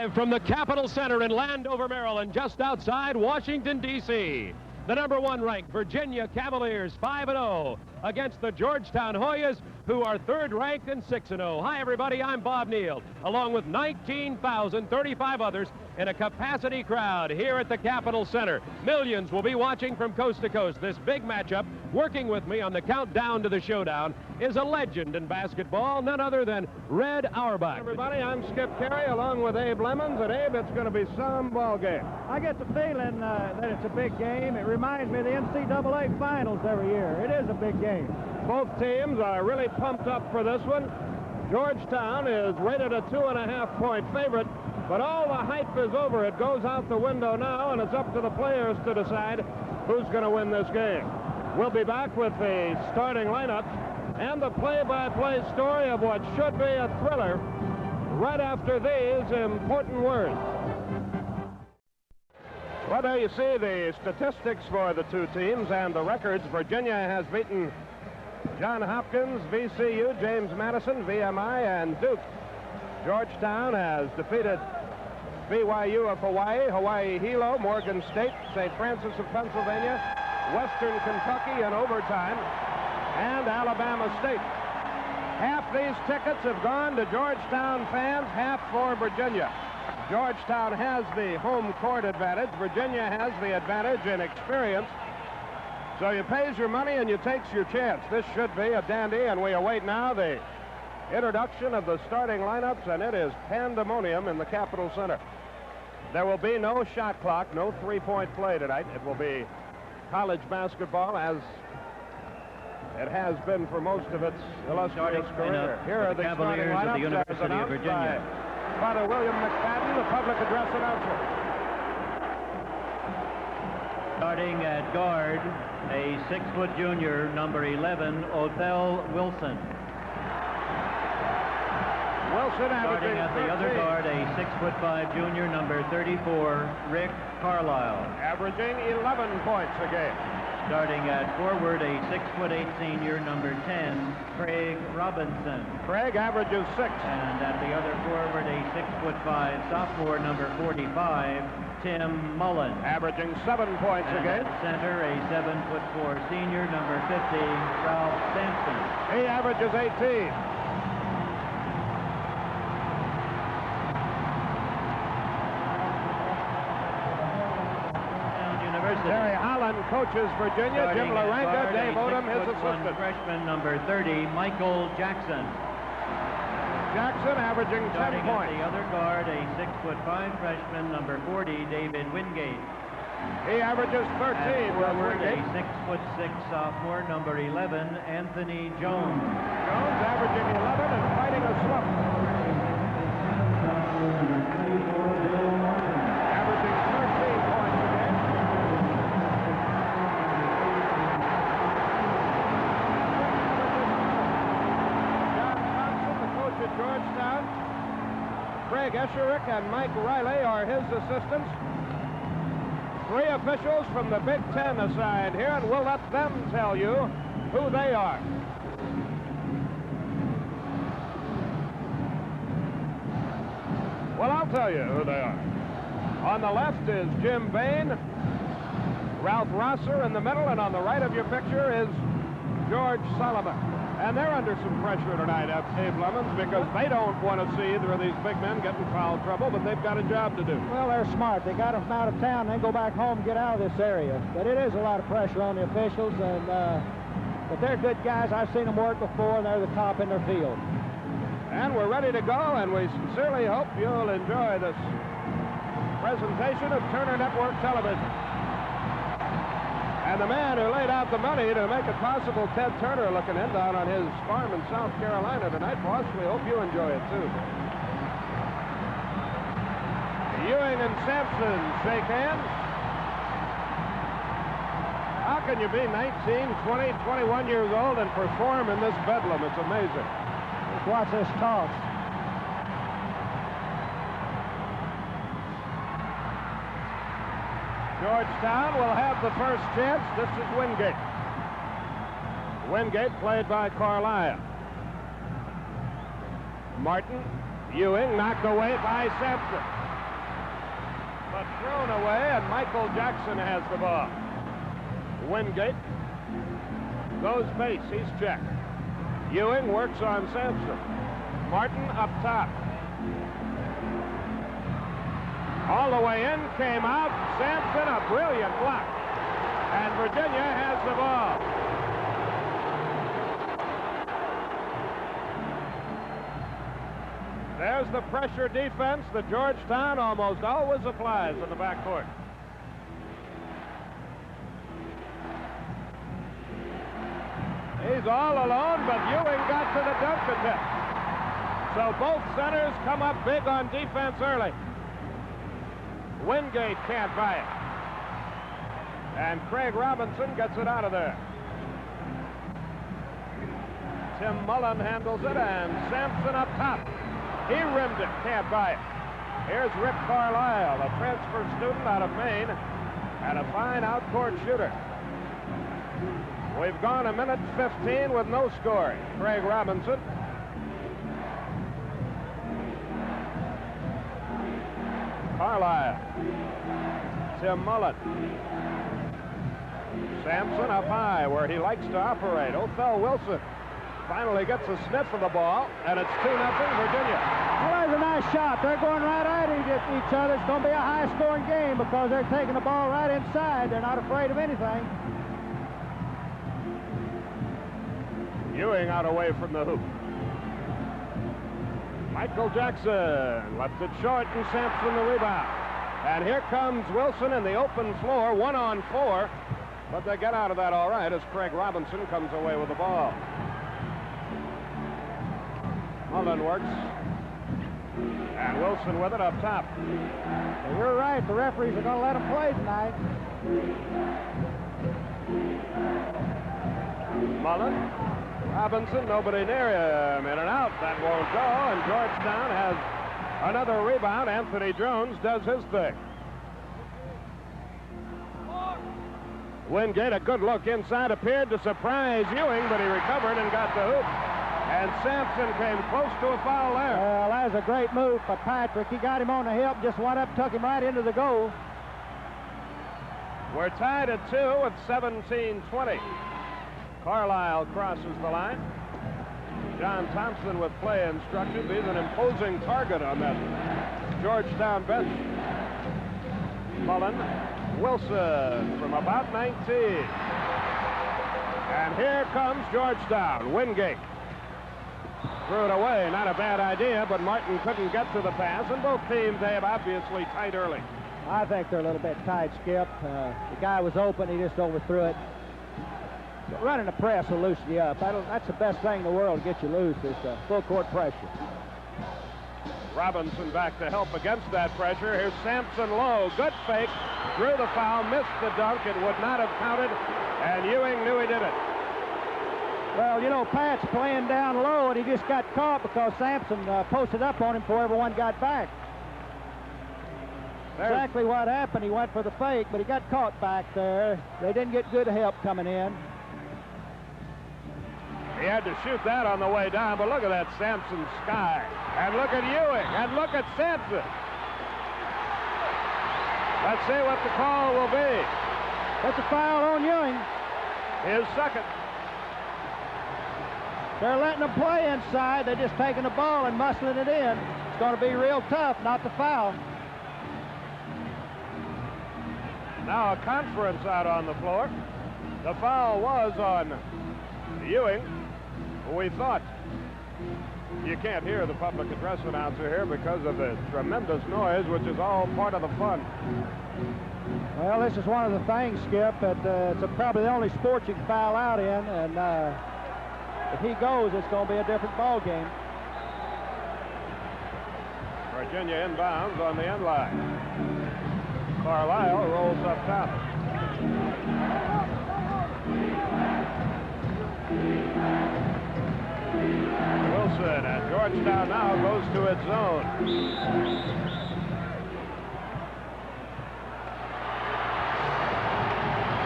Live from the Capitol Center in Landover, Maryland, just outside Washington, D.C. The #1 ranked Virginia Cavaliers 5-0 against the Georgetown Hoyas, who are 3rd ranked and 6-0. Hi, everybody. I'm Bob Neal, along with 19,035 others in a capacity crowd here at the Capitol Center. Millions will be watching from coast to coast this big matchup. Working with me on the countdown to the showdown is a legend in basketball, none other than Red Auerbach. Everybody, I'm Skip Carey along with Abe Lemons, and Abe, it's going to be some ball game. I get the feeling that it's a big game. It reminds me of the NCAA finals every year. It is a big game. Both teams are really pumped up for this one. Georgetown is rated a 2.5-point favorite, but all the hype is over. It goes out the window now, and it's up to the players to decide who's going to win this game. We'll be back with the starting lineup and the play-by-play story of what should be a thriller right after these important words. Well, there you see the statistics for the two teams and the records. Virginia has beaten Johns Hopkins, VCU, James Madison, VMI, and Duke. Georgetown has defeated BYU of Hawaii, Hawaii Hilo, Morgan State, St. Francis of Pennsylvania, Western Kentucky in overtime, and Alabama State. Half these tickets have gone to Georgetown fans, half for Virginia. Georgetown has the home court advantage. Virginia has the advantage in experience. So you pays your money and you takes your chance. This should be a dandy, and we await now the introduction of the starting lineups, and it is pandemonium in the Capitol Center. There will be no shot clock, no three-point play tonight. It will be college basketball as it has been for most of its illustrious career. Here are the starting lineups, of the University of Virginia. Father William McFadden, the public address announcer. Starting at guard, a 6-foot junior, number 11, Othell Wilson. Wilson starting at the 13. other guard, a 6'5" junior, number 34, Rick Carlisle. Averaging 11 points a game. Starting at forward, a 6'8" senior, number 10, Craig Robinson. Craig averages 6. And at the other forward, a 6'5" sophomore, number 45, Tim Mullen. Averaging 7 points a game. At center, a 7'4" senior, number 50, Ralph Sampson. He averages 18. Terry Holland coaches Virginia. Starting Jim Larenga, guard, Dave Odom, his 6'1" assistant. freshman, number 30, Michael Jackson. Jackson averaging 10 Starting points. at the other guard, a 6'5" freshman, number 40, David Wingate. He averages 13. At forward, a 6'6" sophomore, number 11, Anthony Jones. Jones averaging 11 and fighting a slump. Averaging 13 points a game. John Thompson, the coach at Georgetown. Craig Esherick and Mike Riley are his assistants. 3 officials from the Big Ten assigned here, and we'll let them tell you who they are. Well, I'll tell you who they are. On the left is Jim Bain, Ralph Rosser in the middle, and on the right of your picture is George Solomon. And they're under some pressure tonight, Abe Lemons, because they don't want to see either of these big men get in foul trouble, but they've got a job to do. Well, they're smart. They got them out of town, then go back home and get out of this area. But it is a lot of pressure on the officials, and but they're good guys. I've seen them work before, and they're the top in their field. And we're ready to go, and we sincerely hope you'll enjoy this presentation of Turner Network Television. And the man who laid out the money to make it possible, Ted Turner, looking in down on his farm in South Carolina tonight. Boss, we hope you enjoy it, too. Ewing and Sampson shake hands. How can you be 19, 20, 21 years old and perform in this bedlam? It's amazing. Let's watch this toss. Georgetown will have the first chance. This is Wingate. Wingate played by Carlisle. Martin, Ewing knocked away by Sampson. but thrown away, and Michael Jackson has the ball. Wingate goes base. He's checked. Ewing works on Sampson. Martin up top. All the way in, came out. Sampson, a brilliant block. And Virginia has the ball. There's the pressure defense that Georgetown almost always applies in the backcourt. He's all alone, but Ewing got to the dunk attempt. So both centers come up big on defense early. Wingate can't buy it. And Craig Robinson gets it out of there. Tim Mullen handles it, and Sampson up top. He rimmed it, can't buy it. Here's Rick Carlisle, a transfer student out of Maine, and a fine out-court shooter. We've gone a minute 15 with no scoring. Craig Robinson. Carlisle. Tim Mullen. Sampson up high where he likes to operate. Othell Wilson finally gets a sniff of the ball, and it's 2-0 Virginia. Well, there's a nice shot. They're going right at each other. It's going to be a high-scoring game because they're taking the ball right inside. They're not afraid of anything. Ewing out away from the hoop. Michael Jackson left it short, and Sampson the rebound. And here comes Wilson in the open floor, 1-on-4. But they get out of that all right as Craig Robinson comes away with the ball. Mullen works. And Wilson with it up top. Well, you're right. The referees are going to let them play tonight. Mullen. Robinson, nobody near him. In and out. That won't go. And Georgetown has another rebound. Anthony Jones does his thing. Wingate, a good look inside, appeared to surprise Ewing, but he recovered and got the hoop. And Sampson came close to a foul there. Well, that was a great move for Patrick. He got him on the hip, just went up, took him right into the goal. We're tied at 2 with 17:20. Carlisle crosses the line. John Thompson with play instructions. He's an imposing target on that Georgetown bench. Mullen. Wilson from about 19. And here comes Georgetown. Wingate threw it away. Not a bad idea, but Martin couldn't get to the pass, and both teams have obviously tight early. I think they're a little bit tight, Skip. The guy was open. He just overthrew it. But running the press will loosen you up. That's the best thing in the world to get you loose is the full court pressure. Robinson back to help against that pressure. Here's Sampson low. Good fake. Drew the foul. Missed the dunk. It would not have counted. And Ewing knew he did it. Well, you know, Pat's playing down low, and he just got caught because Sampson posted up on him before everyone got back. Exactly what happened. He went for the fake, but he got caught back there. They didn't get good help coming in. He had to shoot that on the way down, but look at that Sampson sky. And look at Ewing, and look at Sampson. Let's see what the call will be. That's a foul on Ewing. His second. They're letting them play inside. They're just taking the ball and muscling it in. It's going to be real tough not to foul. Now a conference out on the floor. The foul was on Ewing. We thought, you can't hear the public address announcer here because of the tremendous noise, which is all part of the fun. Well, this is one of the things, Skip, that it's probably the only sport you can foul out in, and if he goes, it's going to be a different ball game. Virginia inbounds on the end line. Carlisle rolls up top. Wilson, and Georgetown now goes to its zone.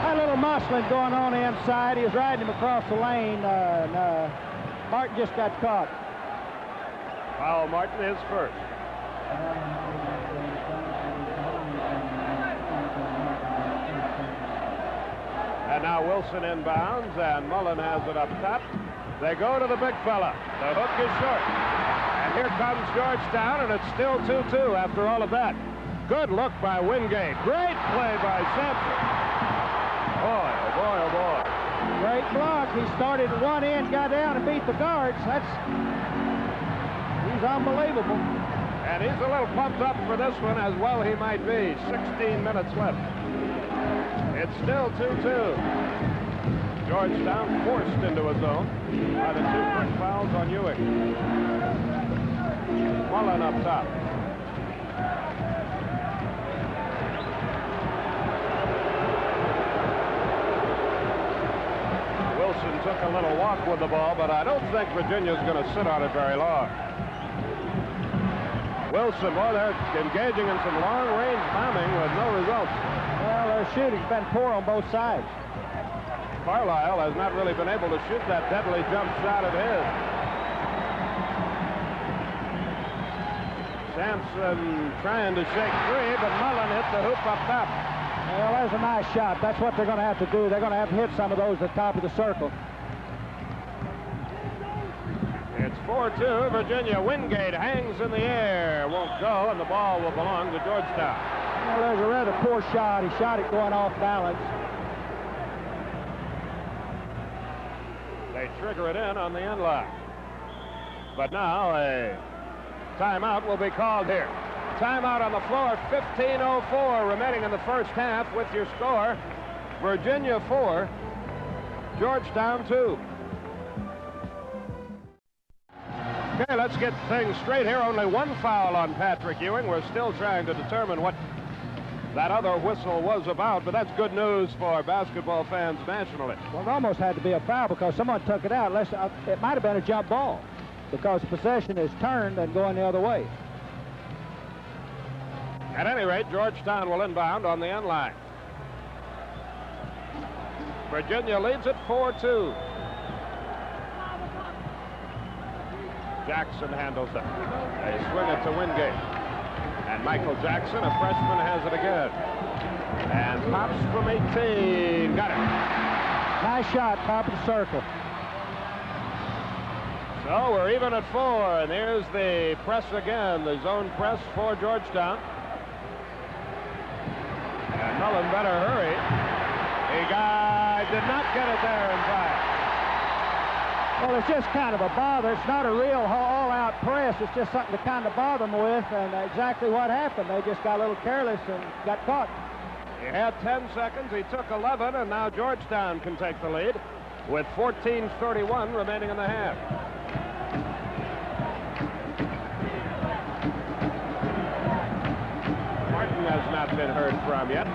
A little muscling going on the inside. He was riding him across the lane, and Martin just got caught. Foul Martin is first. And now Wilson inbounds, and Mullen has it up top. They go to the big fella. The hook is short. And here comes Georgetown, and it's still 2-2 after all of that. Good look by Wingate. Great play by Sampson. Boy, oh boy, oh boy. Great block. He started at one end, got down and beat the guards. He's unbelievable. And he's a little pumped up for this one, as well he might be. 16 minutes left. It's still 2-2. Georgetown forced into a zone by the 2 quick fouls on Ewing. Mullen up top. Wilson took a little walk with the ball, but I don't think Virginia's going to sit on it very long. Wilson, boy, they're engaging in some long-range bombing with no results. Well, their shooting's been poor on both sides. Carlisle has not really been able to shoot that deadly jump shot of his. Sampson trying to shake free, but Mullen hit the hoop up top. Well, there's a nice shot. That's what they're going to have to do. They're going to have to hit some of those at the top of the circle. It's 4-2. Virginia. Wingate hangs in the air. Won't go, and the ball will belong to Georgetown. Well, there's a rather poor shot. He shot it going off balance. They trigger it in on the end line. But now a timeout will be called here. Timeout on the floor. 15:04 remaining in the first half with your score. Virginia 4, Georgetown 2. Okay, let's get things straight here. Only one foul on Patrick Ewing. We're still trying to determine what that other whistle was about, but that's good news for basketball fans nationally. Well, it almost had to be a foul because someone took it out. It might have been a jump ball because possession is turned and going the other way. At any rate, Georgetown will inbound on the end line. Virginia leads it 4-2. Jackson handles it. They swing it to Wingate. And Michael Jackson, a freshman, has it again. And pops from 18. Got it. Nice shot, top of the circle. So we're even at 4, and here's the press again, the zone press for Georgetown. And Mullen better hurry. He did not get it there in time. Well, it's just kind of a bother. It's not a real all-out press. It's just something to kind of bother them with, and exactly what happened. They just got a little careless and got caught. He had 10 seconds. He took 11, and now Georgetown can take the lead with 14:31 remaining in the half. Martin has not been heard from yet.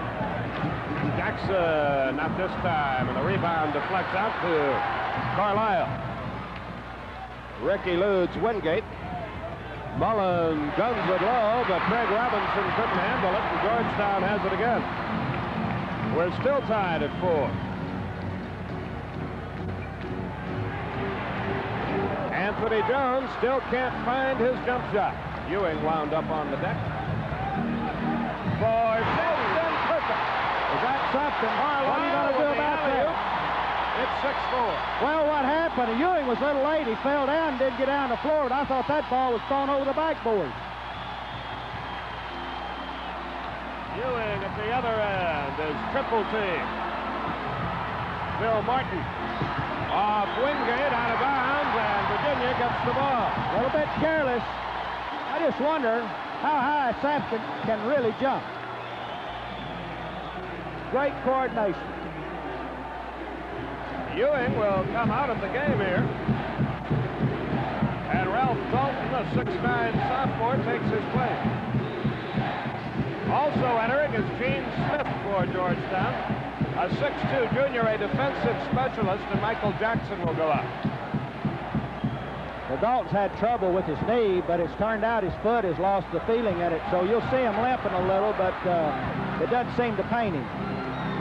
Jackson, not this time, and the rebound deflects out to Carlisle. Ricky eludes Wingate. Mullen guns it low, but Craig Robinson couldn't handle it, and Georgetown has it again. We're still tied at 4. Anthony Jones still can't find his jump shot. Ewing wound up on the deck. For Sampson, perfect. Is that something? What are you going to do about that? It's 6-4. Well, what happened? Ewing was a little late. He fell down and didn't get down the floor, but I thought that ball was thrown over the backboard. Ewing at the other end is triple team. Bill Martin off Wingate, out of bounds, and Virginia gets the ball. A little bit careless. I just wonder how high Sampson can really jump. Great coordination. Ewing will come out of the game here. And Ralph Dalton, a 6'9" sophomore, takes his place. Also entering is Gene Smith for Georgetown. A 6'2" junior, a defensive specialist, and Michael Jackson will go out. Well, Dalton's had trouble with his knee, but it's turned out his foot has lost the feeling in it, so you'll see him limping a little, but it doesn't seem to pain him.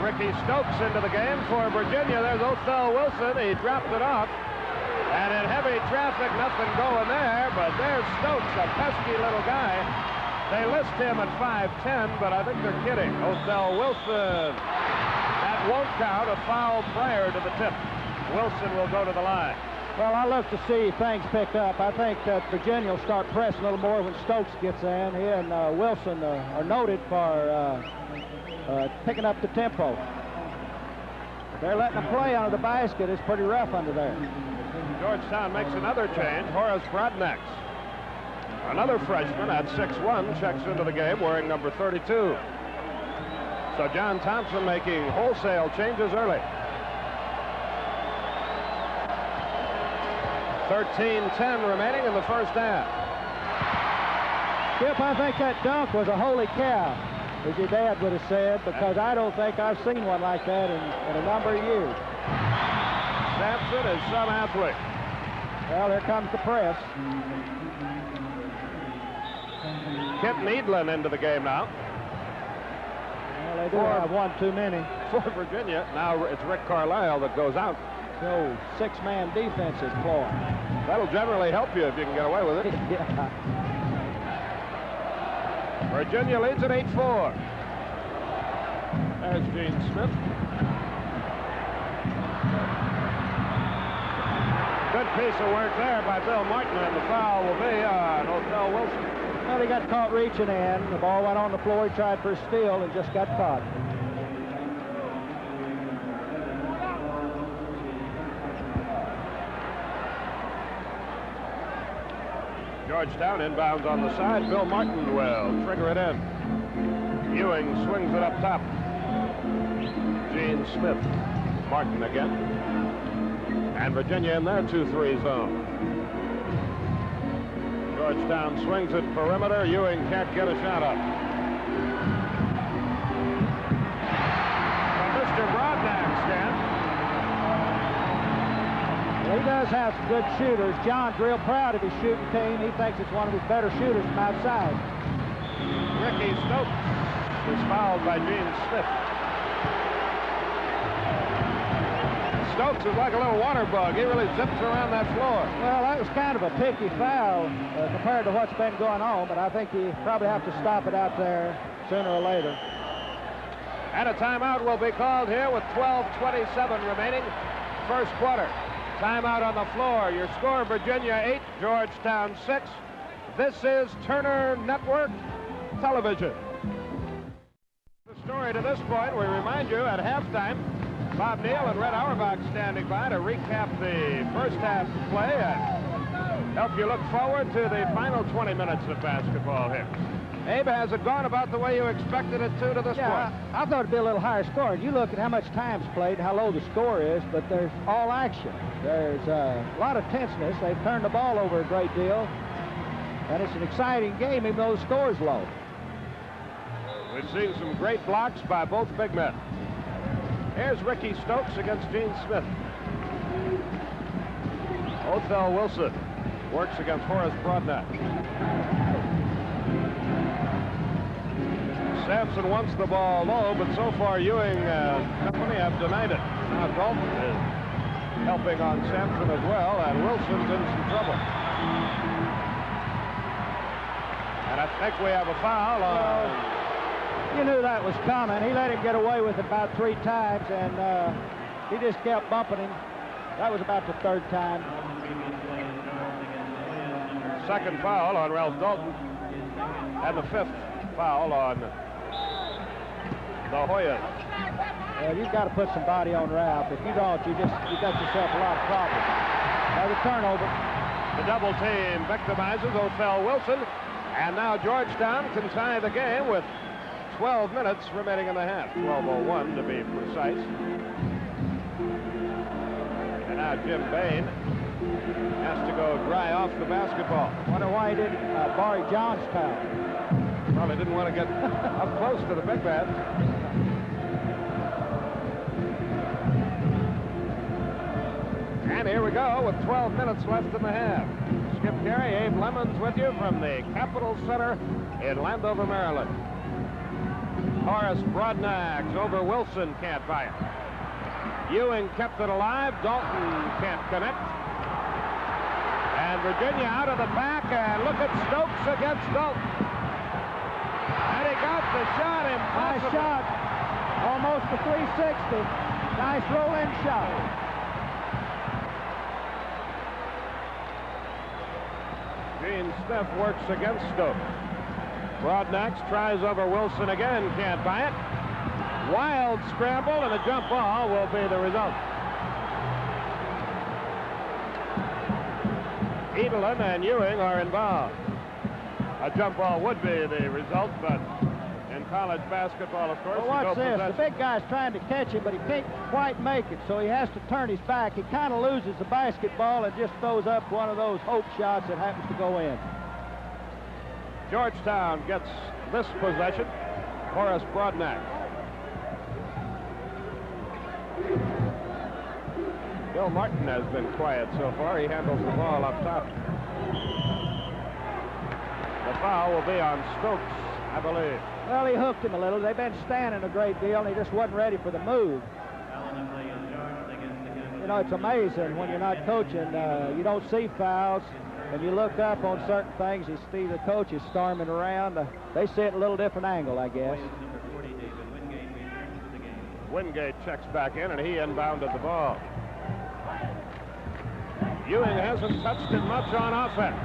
Ricky Stokes into the game for Virginia. There's Othell Wilson. He dropped it off. And in heavy traffic, nothing going there, but there's Stokes, a pesky little guy. They list him at 5'10", but I think they're kidding. Othell Wilson. That won't count. A foul prior to the tip. Wilson will go to the line. Well, I look to see things pick up. I think that Virginia will start pressing a little more when Stokes gets in. He and Wilson are noted for picking up the tempo. They're letting them play under the basket. It's pretty rough under there. Georgetown makes another change. Horace Brodnax, another freshman at 6'1", checks into the game wearing number 32. So John Thompson making wholesale changes early. 13:10 remaining in the first half. Skip, I think that dunk was a holy cow, as your dad would have said, because I don't think I've seen one like that in a number of years. Sampson is some athlete. Well, here comes the press. Kent Needlin into the game now. Well, they do have one too many. For Virginia. Now it's Rick Carlisle that goes out. So, six-man defense is floored. That'll generally help you if you can get away with it. Yeah. Virginia leads at 8-4. There's Gene Smith. Good piece of work there by Bill Martin, and the foul will be on Othell Wilson. Well, he got caught reaching in. The ball went on the floor. He tried for a steal and just got caught. Georgetown inbounds on the side. Bill Martin will trigger it in. Ewing swings it up top. Gene Smith. Martin again. And Virginia in their 2-3 zone. Georgetown swings it perimeter. Ewing can't get a shot up. But Mr. Brodnax can. Well, he does have some good shooters. John's real proud of his shooting team. He thinks it's one of his better shooters from outside. Ricky Stokes is fouled by Gene Smith. Stokes is like a little water bug. He really zips around that floor. Well, that was kind of a picky foul compared to what's been going on, but I think you probably have to stop it out there sooner or later. And a timeout will be called here with 12:27 remaining, first quarter. Timeout on the floor. Your score, Virginia 8, Georgetown 6. This is Turner Network Television. The story to this point, we remind you at halftime, Bob Neal and Red Auerbach standing by to recap the first half play and help you look forward to the final 20 minutes of basketball here. Abe, has it gone about the way you expected it to this point? I thought it'd be a little higher score. You look at how much time's played, how low the score is, but there's all action. There's a lot of tenseness. They've turned the ball over a great deal, and it's an exciting game even though the score's low. We've seen some great blocks by both big men. Here's Ricky Stokes against Gene Smith. Othell Wilson works against Horace Brodnax. Sampson wants the ball low, but so far Ewing and company have denied it. Now Dalton is helping on Sampson as well, and Wilson's in some trouble. And I think we have a foul on... You knew that was coming. He let him get away with it about 3 times, and he just kept bumping him. That was about the 3rd time. Second foul on Ralph Dalton, and the 5th foul on the Hoyas. Well, you've got to put some body on Ralph. If you don't, you got yourself a lot of problems. The turnover. The double team victimizes Othell Wilson, and now Georgetown can tie the game with 12 minutes remaining in the half. 12:01 to be precise. And now Jim Bain has to go dry off the basketball. Wonder why he didn't borrow Georgetown. Probably didn't want to get up close to the big man. And here we go with 12 minutes left in the half. Skip Carey, Abe Lemons with you from the Capitol Center in Landover, Maryland. Horace Brodnax over Wilson, can't buy it. Ewing kept it alive. Dalton can't connect. And Virginia out of the back, and look at Stokes against Dalton. And he got the shot. Impossible. Nice shot. Almost a 360. Nice roll-in shot. Gene Smith works against Stokes. Broadnax tries over Wilson again, can't buy it. Wild scramble, and a jump ball will be the result. Edelin and Ewing are involved. A jump ball would be the result, but in college basketball, of course, Well, watch this. The big guy's trying to catch him, but he can't quite make it, so he has to turn his back. He kind of loses the basketball and just throws up one of those hope shots that happens to go in. Georgetown gets this possession. Horace Broadnax. Bill Martin has been quiet so far. He handles the ball up top. The foul will be on Stokes, I believe. Well, he hooked him a little. They've been standing a great deal, and he just wasn't ready for the move. You know, it's amazing when you're not coaching. You don't see fouls, and you look up on certain things. You see the coaches storming around. They see it a little different angle, I guess. Wingate checks back in, and he inbounded the ball. Ewing hasn't touched it much on offense.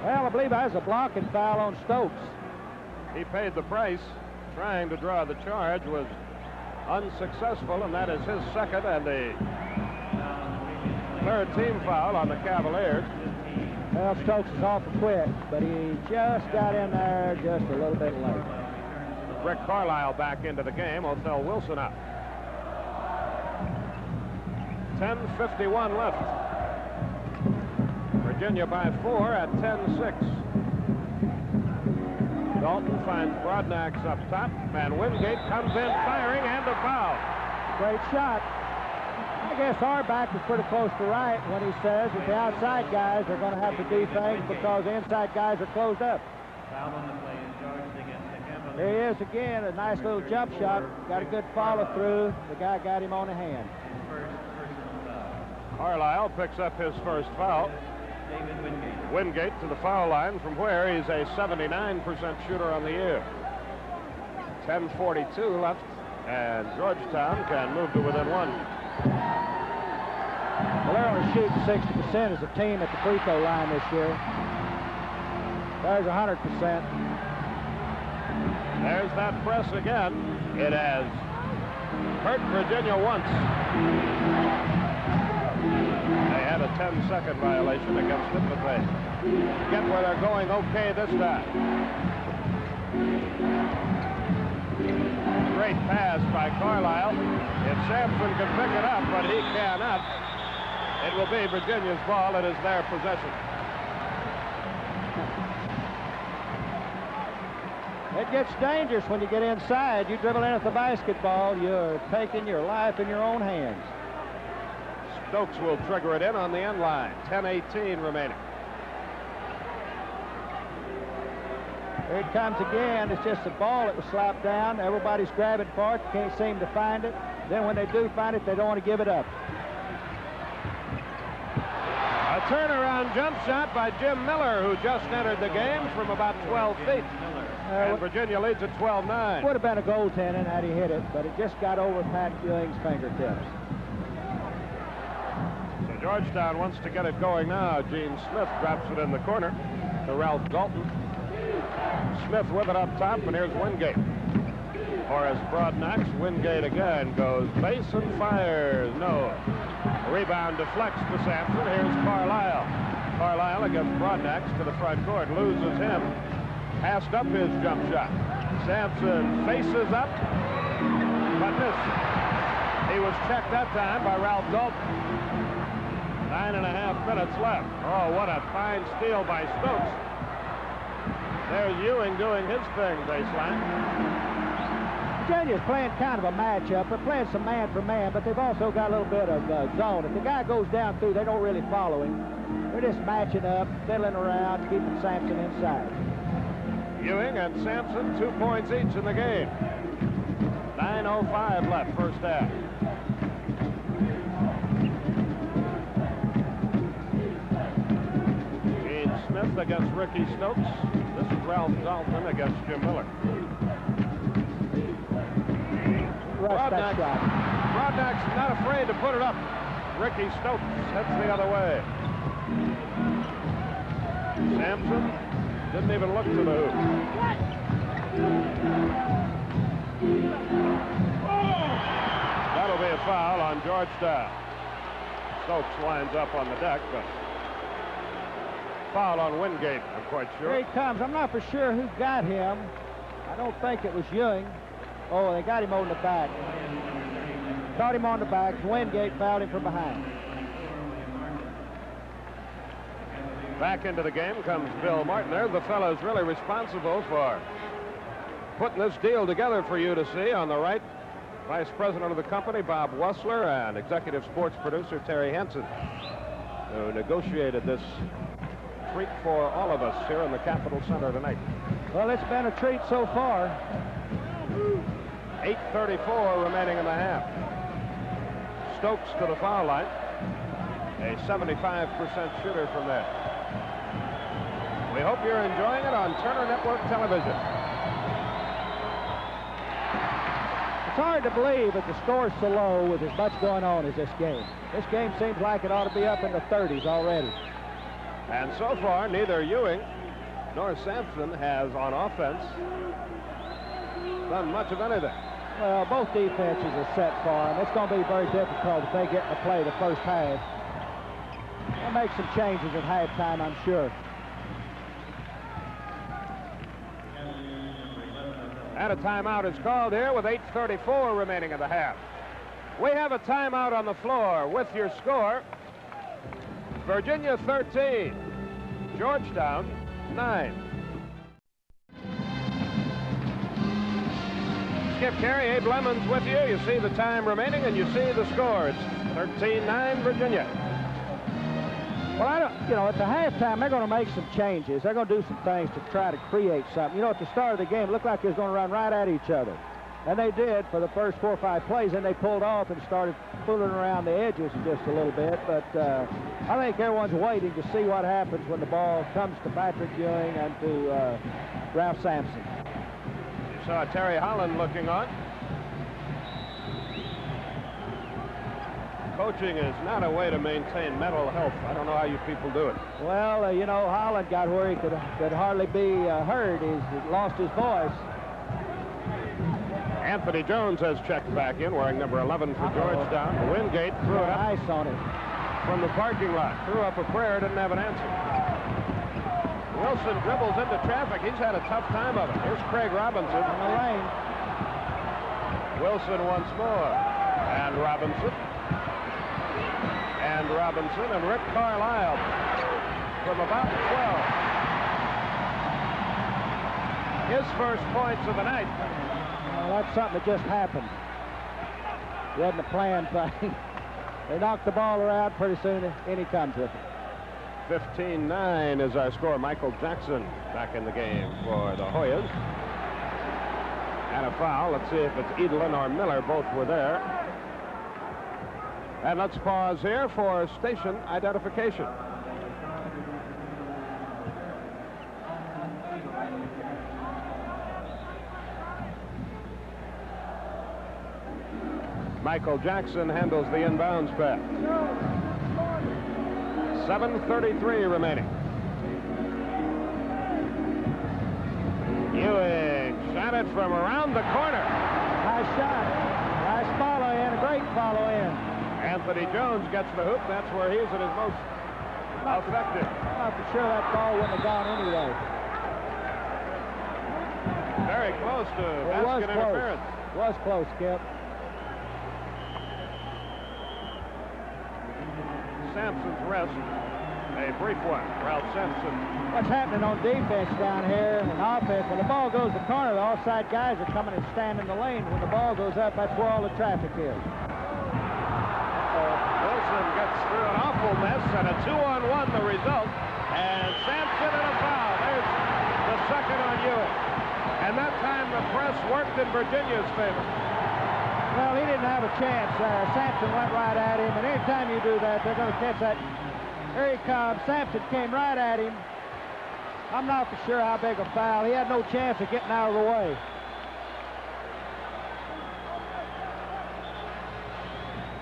Well, I believe that was a blocking foul on Stokes. He paid the price. Trying to draw the charge was unsuccessful, and that is his second and the third team foul on the Cavaliers. Well, Stokes is awful quick, but he just got in there just a little bit late. Rick Carlisle back into the game. Othell Wilson out. 10:51 left. Virginia by 4 at 10-6. Dalton finds Broadnax up top, and Wingate comes in firing, and a foul. Great shot. I guess Auerbach was pretty close to right when he says that the outside guys are going to have to do things because the inside guys are closed up. There he is again, a nice little jump shot. Got a good follow through. The guy got him on the hand. Carlisle picks up his first foul. Wingate to the foul line, from where he's a 79% shooter on the year. 10:42 left, and Georgetown can move to within one. Well, they're only shooting 60% as a team at the free throw line this year. There's 100%. There's that press again. It has hurt Virginia once. They had a 10-second violation against it, but they get where they're going okay this time. Great pass by Carlisle. If Sampson can pick it up, but he cannot, it will be Virginia's ball. It is their possession. It gets dangerous when you get inside. You dribble in at the basketball, you're taking your life in your own hands. Stokes will trigger it in on the end line. 10:18 remaining. Here it comes again. It's just a ball that was slapped down. Everybody's grabbing for it. Can't seem to find it. Then when they do find it, they don't want to give it up. A turnaround jump shot by Jim Miller, who just entered the game from about 12 feet. And Virginia leads at 12-9. Would have been a goaltending had he hit it, but it just got over Pat Ewing's fingertips. So Georgetown wants to get it going now. Gene Smith drops it in the corner to Ralph Dalton. Smith with it up top, and here's Wingate. Horace Broadnax. Wingate again goes base and fires. No. Rebound deflects to Sampson. Here's Carlisle. Carlisle against Broadnax to the front court. Loses him. Passed up his jump shot. Sampson faces up, but missed. He was checked that time by Ralph Dalton. 9.5 minutes left. Oh, what a fine steal by Stokes. There's Ewing doing his thing, baseline. Virginia's playing kind of a matchup. They're playing some man for man, but they've also got a little bit of zone. If the guy goes down through, they don't really follow him. They're just matching up, fiddling around, keeping Sampson inside. Ewing and Sampson, 2 points each in the game. 9:05 left, first half. against Ricky Stokes. This is Ralph Dalton against Jim Miller. Rodnack's not afraid to put it up. Ricky Stokes heads the other way. Sampson didn't even look to the hoop. That'll be a foul on Georgetown. Stokes winds up on the deck, but foul on Wingate, I'm quite sure. Here he comes. I'm not for sure who got him. I don't think it was Ewing. Oh, they got him on the back. Caught him on the back. Wingate fouled him from behind. Back into the game comes Bill Martin. They're the fellows really responsible for putting this deal together for you to see. On the right, Vice President of the company, Bob Wussler, and Executive Sports Producer, Terry Hansen, who negotiated this treat for all of us here in the Capitol Center tonight. Well, it's been a treat so far. 8:34 remaining in the half. Stokes to the foul line. A 75% shooter from there. We hope you're enjoying it on Turner Network Television. It's hard to believe that the score's so low with as much going on as this game. This game seems like it ought to be up in the 30s already. And so far, neither Ewing nor Sampson has, on offense, done much of anything. Well, both defenses are set for them. It's going to be very difficult if they get to play the first half. They'll make some changes at halftime, I'm sure. And a timeout is called here with 8:34 remaining in the half. We have a timeout on the floor with your score. Virginia 13, Georgetown 9. Skip Carey, Abe Lemons with you. You see the time remaining and you see the score. It's 13-9 Virginia. Well, at the halftime, they're going to make some changes. They're going to do some things to try to create something. At the start of the game, it looked like they was going to run right at each other. And they did for the first 4 or 5 plays, and they pulled off and started fooling around the edges just a little bit. But I think everyone's waiting to see what happens when the ball comes to Patrick Ewing and to Ralph Sampson. You saw Terry Holland looking on. Coaching is not a way to maintain mental health. I don't know how you people do it. Well, Holland got where he could hardly be heard. He's lost his voice. Anthony Jones has checked back in, wearing number 11 for Georgetown. Wingate threw it up ice on it from the parking lot. Threw up a prayer, didn't have an answer. Wilson dribbles into traffic. He's had a tough time of it. Here's Craig Robinson in the lane. Wilson once more. And Robinson. And Robinson and Rick Carlisle from about 12. His first points of the night. Well, that's something that just happened. He hadn't a planned thing. They knocked the ball around pretty soon, and he comes with it. 15-9 is our score. Michael Jackson back in the game for the Hoyas. And a foul. Let's see if it's Edelin or Miller. Both were there. And let's pause here for station identification. Michael Jackson handles the inbounds pass. 7:33 remaining. Ewing shot it from around the corner. Nice shot. Nice follow in. A great follow in. Anthony Jones gets the hoop. That's where he's at his most effective. I'm not for sure that ball wouldn't have gone anyway. Very close to basket interference. It was close, Skip. Sampson's rest, a brief one. Ralph Sampson. What's happening on defense down here and offense? When the ball goes to the corner, the offside guys are coming and stand in the lane. When the ball goes up, that's where all the traffic is. Wilson gets through an awful mess, and a 2-on-1 the result. And Sampson and a foul. There's the second on Ewing. And that time the press worked in Virginia's favor. Well, he didn't have a chance. Sampson went right at him, and anytime you do that, they're going to catch that. Here he comes. Sampson came right at him, I'm not for sure how big a foul. He had no chance of getting out of the way.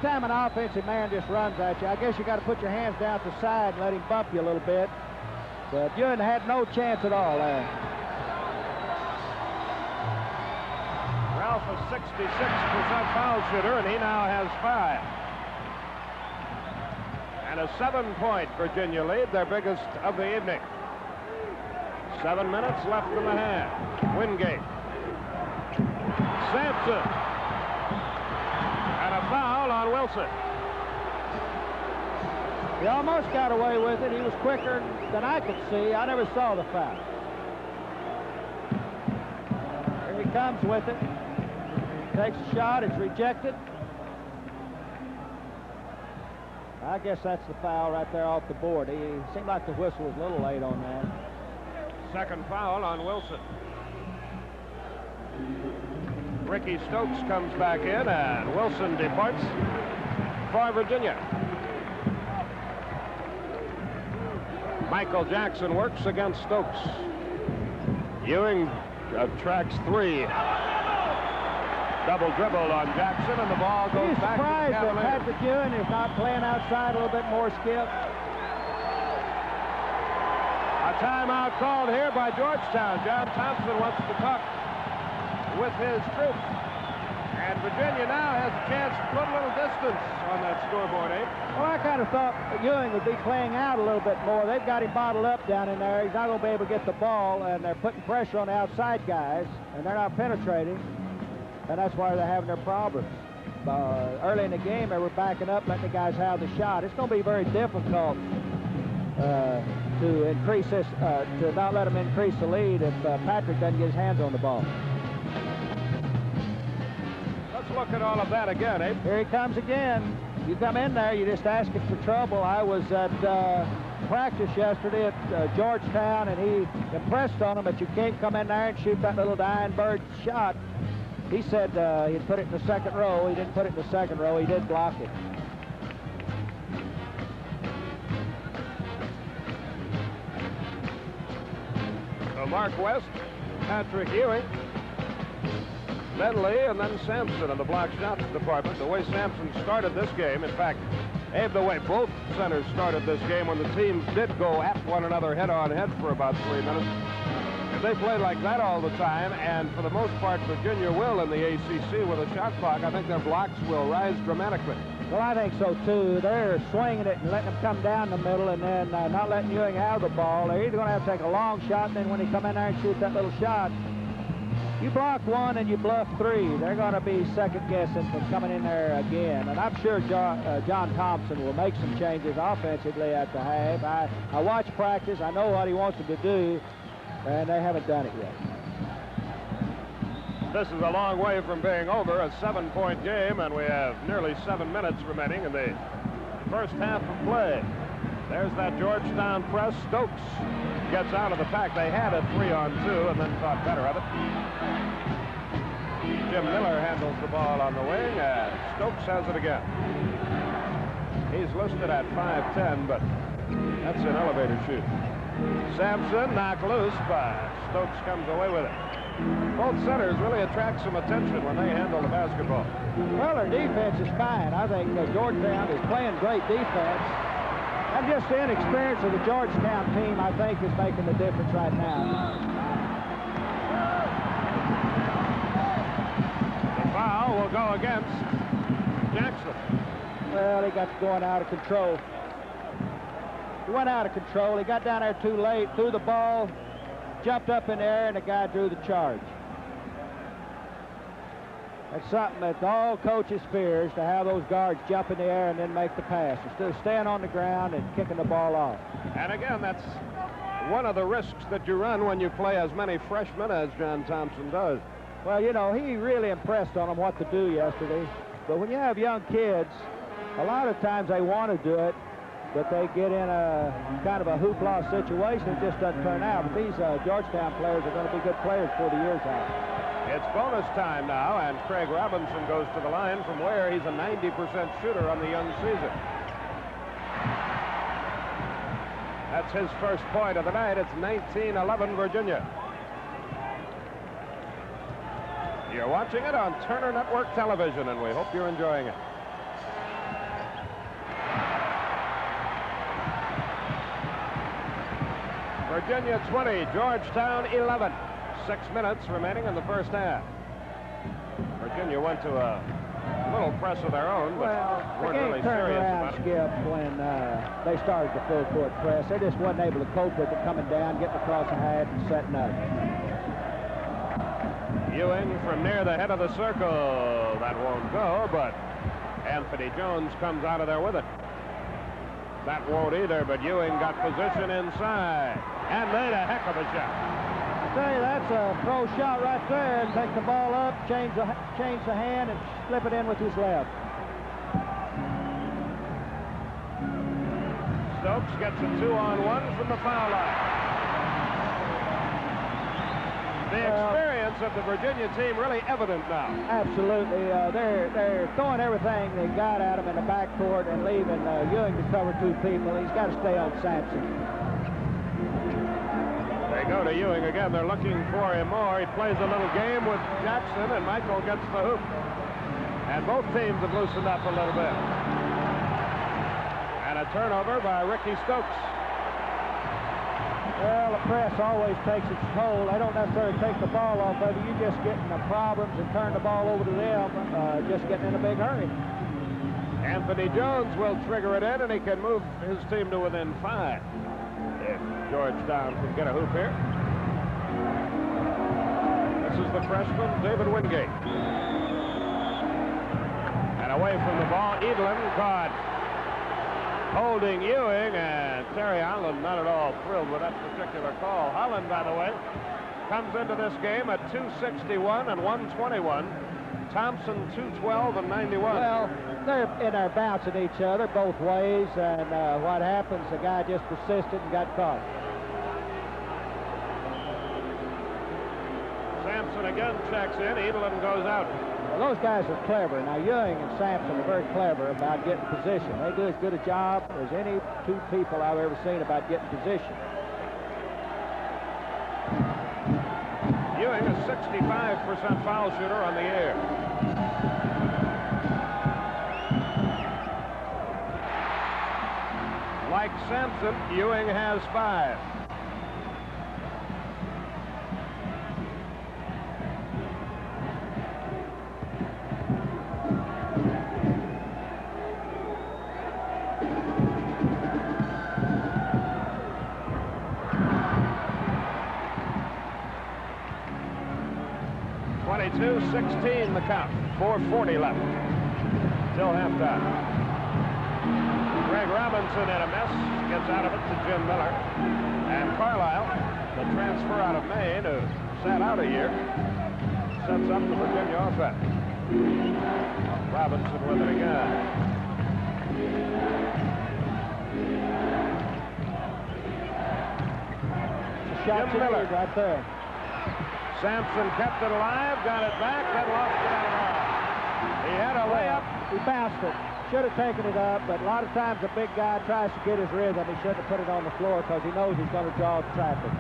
Time an offensive man just runs at you, I guess you got to put your hands down at the side and let him bump you a little bit. But Ewing had no chance at all there. Ralph is 66% foul shooter, and he now has 5. And a 7-point Virginia lead, their biggest of the evening. 7 minutes left in the half. Wingate. Sampson. And a foul on Wilson. He almost got away with it. He was quicker than I could see. I never saw the foul. Here he comes with it. Takes a shot. It's rejected. I guess that's the foul right there off the board. He seemed like the whistle was a little late on that. Second foul on Wilson. Ricky Stokes comes back in, and Wilson departs for Virginia. Michael Jackson works against Stokes. Ewing tracks 3. Double dribble on Jackson, and the ball goes back to the Cavaliers. Surprised that Patrick Ewing is not playing outside a little bit more, Skip. A timeout called here by Georgetown. John Thompson wants to talk with his troops. And Virginia now has a chance to put a little distance on that scoreboard, Abe. Well, I kind of thought Ewing would be playing out a little bit more. They've got him bottled up down in there. He's not going to be able to get the ball, and they're putting pressure on the outside guys, and they're not penetrating, and that's why they're having their problems. Early in the game, they were backing up, letting the guys have the shot. It's going to be very difficult to increase this, to not let them increase the lead if Patrick doesn't get his hands on the ball. Let's look at all of that again, Abe. Here he comes again. You come in there, you just asking for trouble. I was at practice yesterday at Georgetown, and he impressed on him, but you can't come in there and shoot that little dying bird shot. He said he'd put it in the second row. He didn't put it in the second row. He did block it. So Mark West, Patrick Ewing, then Lee, and then Sampson in the block shots department. The way Sampson started this game, in fact, Abe, the way both centers started this game when the teams did go at one another head-on-head for about 3 minutes, if they play like that all the time, and for the most part Virginia will in the ACC with a shot clock, I think their blocks will rise dramatically. Well, I think so, too. They're swinging it and letting them come down the middle and then not letting Ewing have the ball. They're either going to have to take a long shot, and then when they come in there and shoot that little shot, you block one and you bluff 3. They're going to be second-guessing from coming in there again. And I'm sure John Thompson will make some changes offensively at the half. I watched practice. I know what he wants them to do, and they haven't done it yet. This is a long way from being over, a 7-point game, and we have nearly 7 minutes remaining in the first half of play. There's that Georgetown press. Stokes gets out of the pack. They had a 3-on-2 and then thought better of it. Jim Miller handles the ball on the wing, and Stokes has it again. He's listed at 5'10", but that's an elevator shoot. Sampson knocked loose, but Stokes comes away with it. Both centers really attract some attention when they handle the basketball. Well, their defense is fine. I think Georgetown is playing great defense. And just the inexperience of the Georgetown team, I think, is making the difference right now. The foul will go against Jackson. Well, he got going out of control. He went out of control. He got down there too late, threw the ball, jumped up in the air, and the guy drew the charge. That's something that all coaches fears, to have those guards jump in the air and then make the pass, instead of staying on the ground and kicking the ball off. And again, that's one of the risks that you run when you play as many freshmen as John Thompson does. Well, you know, he really impressed on them what to do yesterday. But when you have young kids, a lot of times they want to do it, but they get in a kind of a hoopla situation. It just doesn't turn out. But these Georgetown players are going to be good players for the years out. It's bonus time now, and Craig Robinson goes to the line from where he's a 90% shooter on the young season. That's his first point of the night. It's 19-11 Virginia. You're watching it on Turner Network Television, and we hope you're enjoying it. Virginia 20, Georgetown 11. 6 minutes remaining in the first half. Virginia went to a little press of their own, but weren't really serious about it. Skip, when they started the full court press, they just wasn't able to cope with it coming down, getting across the hat, and setting up. Ewing from near the head of the circle. That won't go, but Anthony Jones comes out of there with it. That won't either, but Ewing got position inside and made a heck of a shot. I tell you, that's a pro shot right there. And take the ball up, change the hand, and slip it in with his left. Stokes gets a 2-on-1 from the foul line. The experience of the Virginia team really evident now. Absolutely. They're throwing everything they got at him in the backcourt and leaving Ewing to cover two people. He's got to stay on Sampson. They go to Ewing again. They're looking for him more. He plays a little game with Jackson, and Michael gets the hoop. And both teams have loosened up a little bit. And a turnover by Ricky Stokes. Well, the press always takes its toll. They don't necessarily take the ball off of you. You just get in the problems and turn the ball over to them, just getting in a big hurry. Anthony Jones will trigger it in, and he can move his team to within 5. If Georgetown can get a hoop here. This is the freshman, David Wingate. And away from the ball, Edelin caught holding Ewing, and Terry Holland not at all thrilled with that particular call. Holland, by the way, comes into this game at 261 and 121. Thompson 212 and 91. Well, they're in there bouncing each other both ways, and what happens, the guy just persisted and got caught. Sampson again checks in. Edelin goes out. Well, those guys are clever. Now, Ewing and Sampson are very clever about getting position. They do as good a job as any two people I've ever seen about getting position. Ewing is 65% foul shooter on the year. Like Sampson, Ewing has 5. .16 the count. 4:40 left till halftime. Greg Robinson in a mess gets out of it to Jim Miller. And Carlisle, the transfer out of Maine, who sat out a year, sets up the Virginia offense. Robinson with it again. Jim Miller right there. Sampson kept it alive, got it back, then lost it out of bounds. He had a layup. He bounced it. Should have taken it up, but a lot of times a big guy tries to get his rhythm. He shouldn't have put it on the floor because he knows he's going to draw traffic.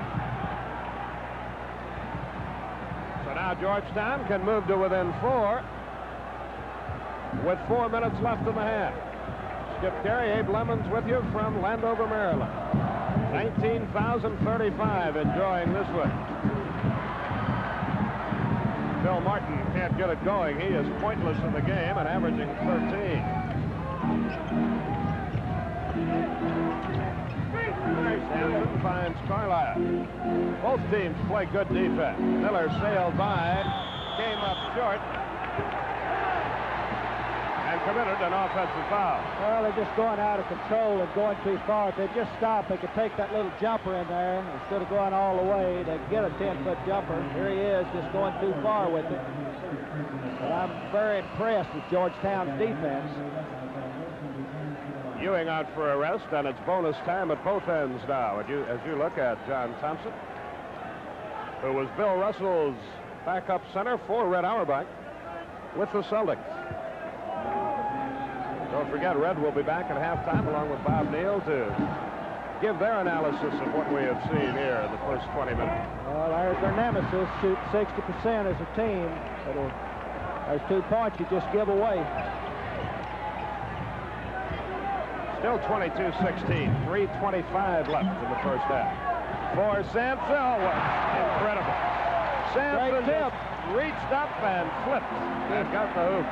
So now Georgetown can move to within 4 with 4 minutes left in the half. Skip Carey, Abe Lemons with you from Landover, Maryland. 19,035 enjoying this one. Bill Martin can't get it going. He is pointless in the game and averaging 13. Sampson finds Carlisle. Both teams play good defense. Miller sailed by, came up short, and committed an offensive foul. Well, they're just going out of control and going too far. If they just stop, they could take that little jumper in there instead of going all the way. They get a 10-foot jumper. Here he is, just going too far with it. But I'm very impressed with Georgetown's defense. Ewing out for a rest, and it's bonus time at both ends now. As you look at John Thompson, who was Bill Russell's backup center for Red Auerbach with the Celtics. Don't forget, Red will be back at halftime along with Bob Neal to give their analysis of what we have seen here in the first 20 minutes. Well, there's their nemesis, shoot 60% as a team. There's 2 points you just give away. Still 22-16, 3:25 left in the first half. For Sampson, oh, incredible. Sampson just reached up and flipped and got the hoop.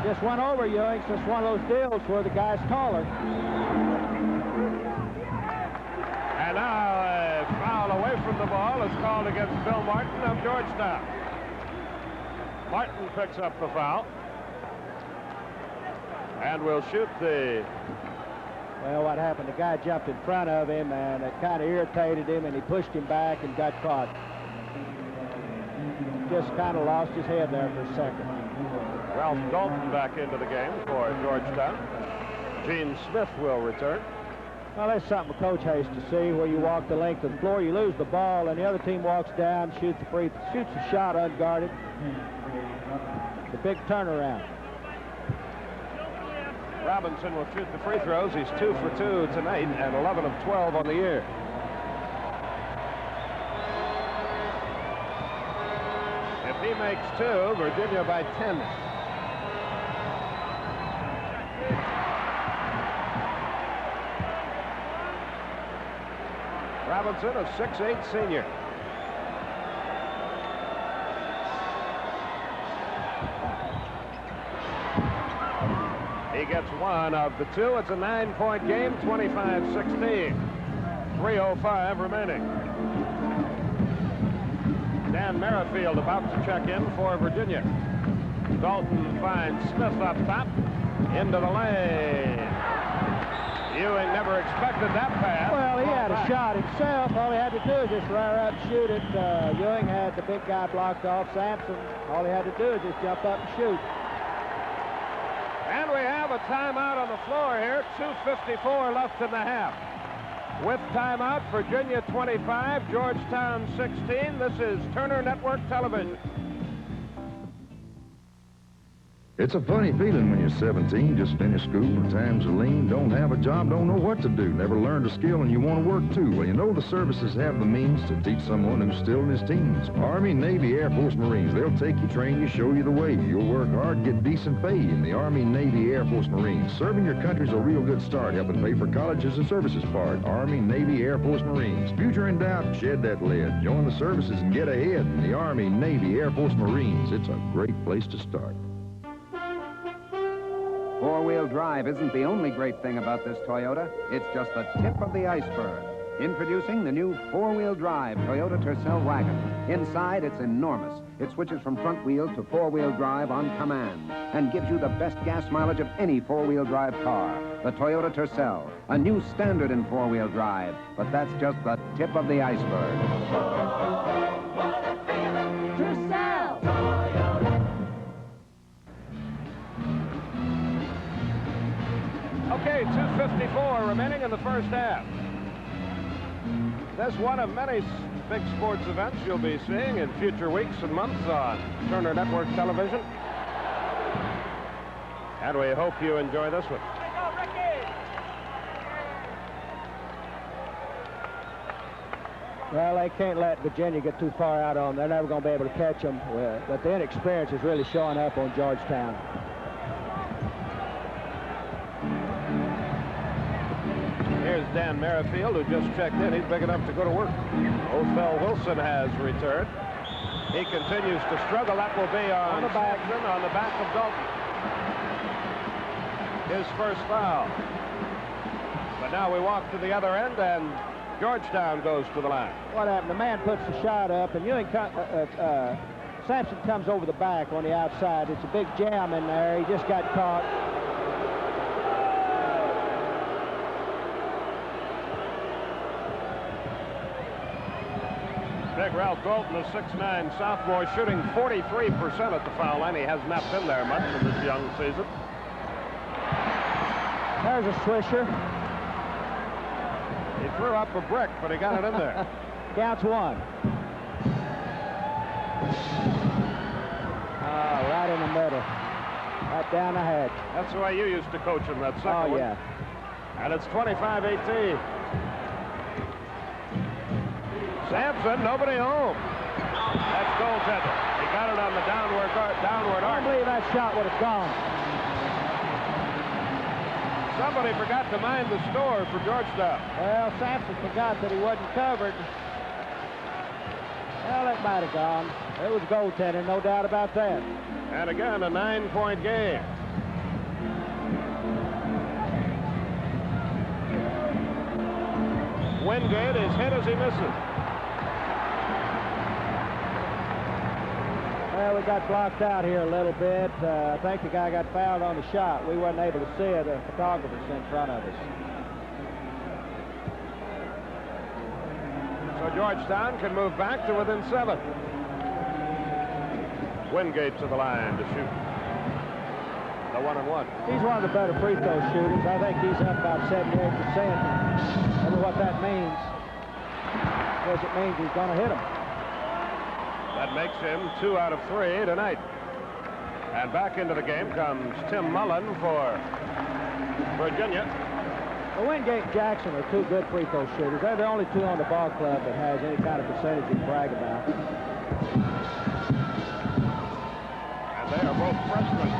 Just went over Ewing. It's one of those deals where the guy's taller. And now a foul away from the ball is called against Bill Martin of Georgetown. Martin picks up the foul. And will shoot the... Well, what happened? The guy jumped in front of him, and it kind of irritated him, and he pushed him back and got caught. Just kind of lost his head there for a second. Ralph Dalton back into the game for Georgetown. Gene Smith will return. Well, that's something a coach has to see, where you walk the length of the floor, you lose the ball, and the other team walks down, shoots the shot unguarded. The big turnaround. Robinson will shoot the free throws. He's 2 for 2 tonight and 11 of 12 on the year. If he makes 2, Virginia by 10. Robinson, a 6'8" senior. He gets 1 of the 2. It's a 9-point game, 25-16. 3:05 remaining. Dan Merrifield about to check in for Virginia. Dalton finds Smith up top, into the lane. Ewing never expected that pass. Well, he had a shot himself. All he had to do is just rear up and shoot it. Ewing had the big guy blocked off. Sampson, all he had to do is just jump up and shoot. And we have a timeout on the floor here. 2:54 left in the half. With timeout, Virginia 25, Georgetown 16. This is Turner Network Television. It's a funny feeling when you're 17, just finished school, and times are lean, don't have a job, don't know what to do, never learned a skill, and you want to work too. Well, you know the services have the means to teach someone who's still in his teens. Army, Navy, Air Force, Marines, they'll take you, train you, show you the way. You'll work hard, get decent pay in the Army, Navy, Air Force, Marines. Serving your country's a real good start, helping pay for colleges and services part. Army, Navy, Air Force, Marines. Future in doubt, shed that lead. Join the services and get ahead in the Army, Navy, Air Force, Marines. It's a great place to start. Four-wheel drive isn't the only great thing about this Toyota. It's just the tip of the iceberg. Introducing the new four-wheel drive Toyota Tercel wagon. Inside, it's enormous. It switches from front wheel to four-wheel drive on command and gives you the best gas mileage of any four-wheel drive car. The Toyota Tercel, a new standard in four-wheel drive. But that's just the tip of the iceberg. Tercel! Okay, 2:54 remaining in the first half. That's one of many big sports events you'll be seeing in future weeks and months on Turner Network Television. And we hope you enjoy this one. Well, they can't let Virginia get too far out on them. They're never going to be able to catch them. But the inexperience is really showing up on Georgetown. Here's Dan Merrifield, who just checked in. He's big enough to go to work. Othell Wilson has returned. He continues to struggle. That will be on the back of Dalton. His first foul. But now we walk to the other end, and Georgetown goes to the line. What happened? The man puts the shot up, and Sampson comes over the back on the outside. It's a big jam in there. He just got caught. Big Ralph Dalton, a 6'9" sophomore, shooting 43% at the foul line. He has not been there much in this young season. There's a swisher. He threw up a brick, but he got it in there. Counts one. Right in the middle. Right down the head. That's the way you used to coach him, that second one. Oh, yeah. And it's 25-18. Sampson, nobody home. That's goaltender. He got it on the downward I arc. don't believe that shot would have gone. Somebody forgot to mind the store for Georgetown. Well, Sampson forgot that he wasn't covered. Well, it might have gone. It was goaltending, no doubt about that. And again, a 9-point game. Wingate is hit as he misses. Well, we got blocked out here a little bit. I think the guy got fouled on the shot. We weren't able to see it. The photographer's in front of us. So Georgetown can move back to within 7. Wingate to the line to shoot. The 1-on-1. He's one of the better free throw shooters. I think he's up about 78%. I don't know what that means. Because it means he's going to hit him. That makes him 2 out of 3 tonight. And back into the game comes Tim Mullen for Virginia. Well, Wingate and Jackson are 2 good free throw shooters. They're the only 2 on the ball club that has any kind of percentage you can brag about. And they are both freshmen.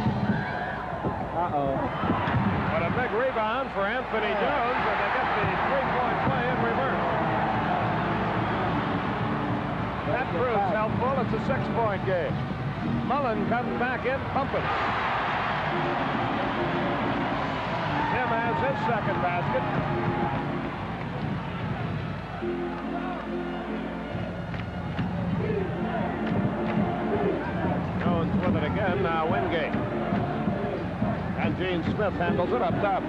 Uh-oh. But a big rebound for Anthony Jones, and they get the 3-point play in reverse. That proves helpful. It's a 6-point game. Mullen comes back in, pumping. Tim has his second basket. Jones with it again. Now Wingate. And Gene Smith handles it up top.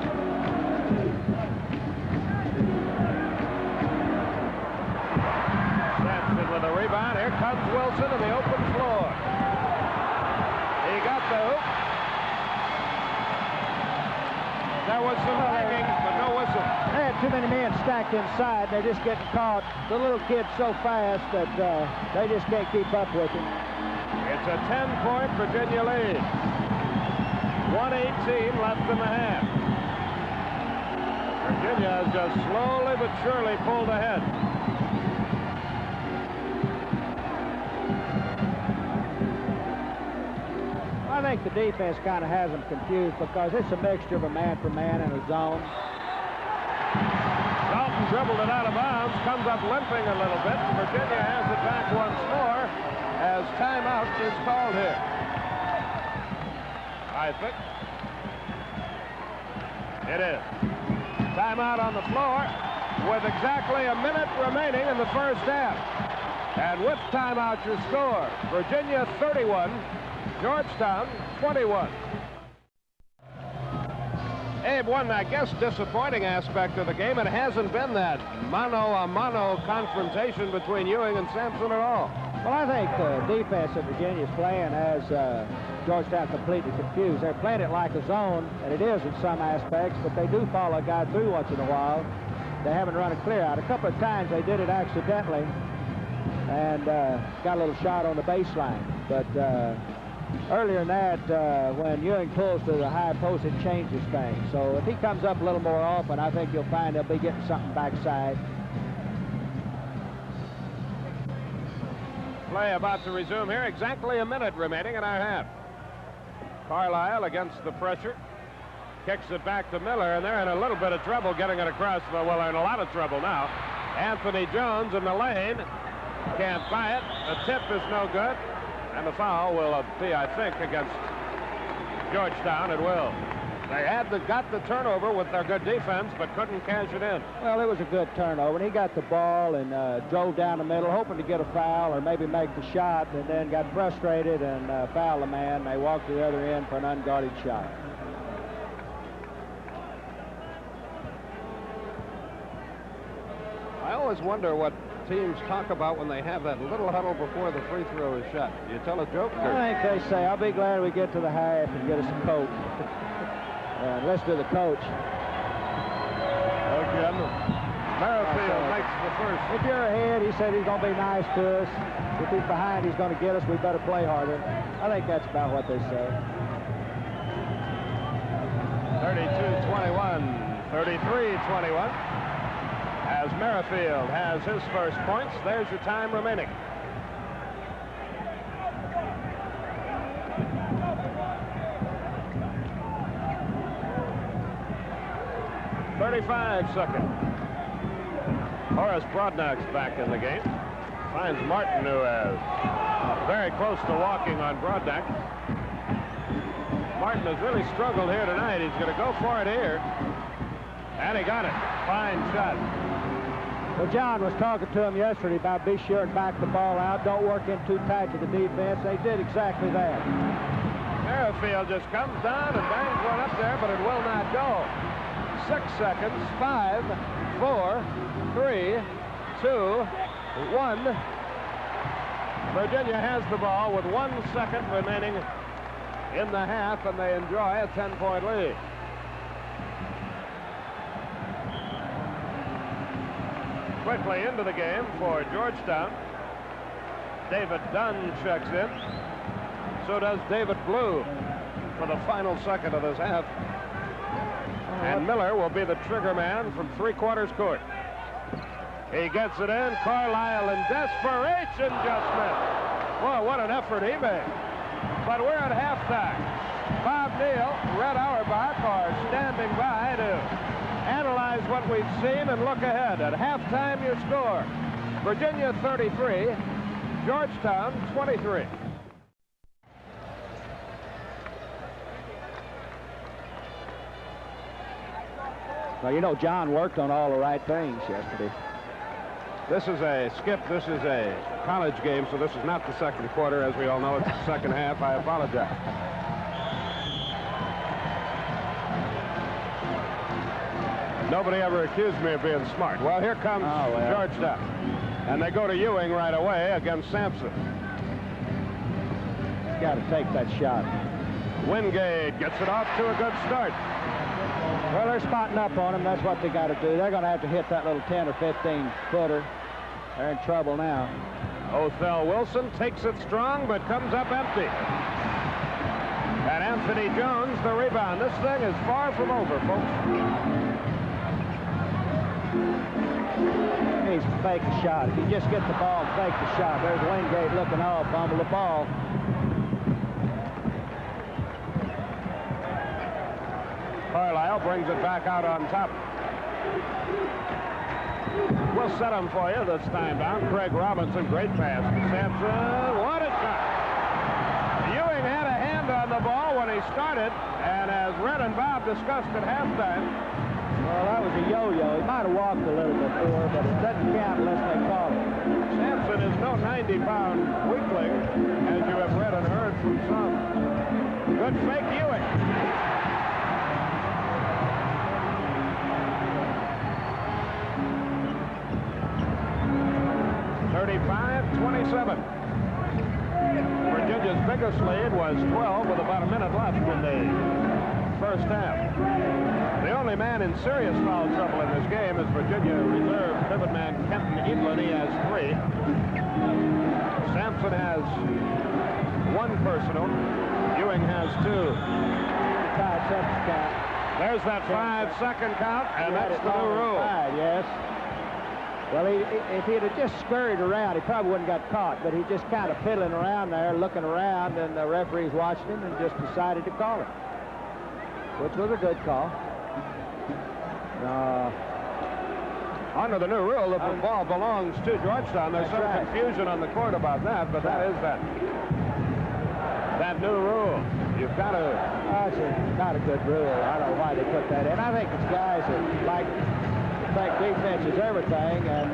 Sampson with a rebound. Here comes Wilson in the open floor. He got the hoop. There was some hanging, but no whistle. They had too many men stacked inside. They're just getting caught. The little kid's so fast that they just can't keep up with him. It's a 10-point Virginia lead. 1:18 left in the half. Virginia has just slowly but surely pulled ahead. I think the defense kind of has them confused because it's a mixture of a man-for-man and a zone. Dalton dribbled it out of bounds, comes up limping a little bit. Virginia has it back once more as timeout is called here. I think it is. Timeout on the floor with exactly a minute remaining in the first half. And with timeout, your score: Virginia 31, Georgetown 21. Abe, one, I guess, disappointing aspect of the game, it hasn't been that mano-a-mano confrontation between Ewing and Sampson at all. Well, I think the defense that Virginia's playing has Georgetown completely confused. They're playing it like a zone, and it is in some aspects, but they do follow a guy through once in a while. They haven't run a clear out. A couple of times they did it accidentally and got a little shot on the baseline. But earlier than that, when Ewing pulls to the high post, it changes things. So if he comes up a little more often, I think you'll find they'll be getting something backside. Play about to resume here. Exactly a minute remaining in our half. Carlisle against the pressure. Kicks it back to Miller, and they're in a little bit of trouble getting it across. Well, they're in a lot of trouble now. Anthony Jones in the lane. Can't buy it. The tip is no good. And the foul will be, I think, against Georgetown. It will. They got the turnover with their good defense, but couldn't cash it in. Well, it was a good turnover. And he got the ball and drove down the middle, hoping to get a foul or maybe make the shot, and then got frustrated and fouled the man. They walked to the other end for an unguarded shot. I always wonder what teams talk about when they have that little huddle before the free throw is shot. Do you tell a joke? Or? I think they say, I'll be glad we get to the half and get us a coach. Let's do the coach. Okay. Merrifield makes the first. If you're ahead, he said he's going to be nice to us. If he's behind, he's going to get us. We better play harder. I think that's about what they say. 32-21, 33-21. as Merrifield has his first points. There's your time remaining. .35 seconds. Horace Brodnack's back in the game. Finds Martin, who is very close to walking on Brodnack. Martin has really struggled here tonight. He's going to go for it here. And he got it. Fine shot. Well, John was talking to him yesterday about be sure and back the ball out. Don't work in too tight to the defense. They did exactly that. Merrifield just comes down and bangs one up there, but it will not go. 6 seconds. 5, 4, 3, 2, 1. Virginia has the ball with 1 second remaining in the half, and they enjoy a 10-point lead. Quickly into the game for Georgetown. David Dunn checks in. So does David Blue for the final second of this half. And Miller will be the trigger man from three-quarters court. He gets it in. Carlisle in desperation just missed. Boy, what an effort he made. But we're at halftime. Bob Neal, Red Auerbach are standing by to analyze what we've seen and look ahead. At halftime, your score: Virginia 33, Georgetown 23. Well, you know, John worked on all the right things yesterday. This is a skip. This is a college game, so this is not the second quarter. As we all know, it's the second half. I apologize. Nobody ever accused me of being smart. Well, here comes Georgetown. And they go to Ewing right away against Sampson. He's got to take that shot. Wingate gets it off to a good start. Well, they're spotting up on him. That's what they got to do. They're going to have to hit that little 10 or 15 footer. They're in trouble now. Othell Wilson takes it strong, but comes up empty. And Anthony Jones, the rebound. This thing is far from over, folks. He's fake the shot. If you just get the ball, fake the shot. There's Wingate looking all fumble the ball. Carlisle brings it back out on top. We'll set them for you this time down. Craig Robinson, great pass to Sampson. What a shot! Ewing had a hand on the ball when he started, and as Red and Bob discussed at halftime, well, that was a yo-yo. He might have walked a little bit more, but it doesn't count unless they call it. Sampson is no 90-pound weakling, as you have read and heard from some. Good fake, Ewing. 35-27. Virginia's biggest lead was 12 with about a minute left in the first half. The only man in serious foul trouble in this game is Virginia reserve pivot man Kenton Edlin. He has 3. Sampson has 1 personal. Ewing has 2. There's that 5-second count, and that's the new rule. Yes. Well, if he'd have just scurried around, he probably wouldn't got caught, but he just kind of fiddling around there, looking around, and the referees watched him and just decided to call it, which was a good call. Under the new rule, the ball belongs to Georgetown. There's some confusion on the court about that, but that is that new rule. You've got to... It's not a good rule. I don't know why they put that in. I think it's guys that think defense is everything, and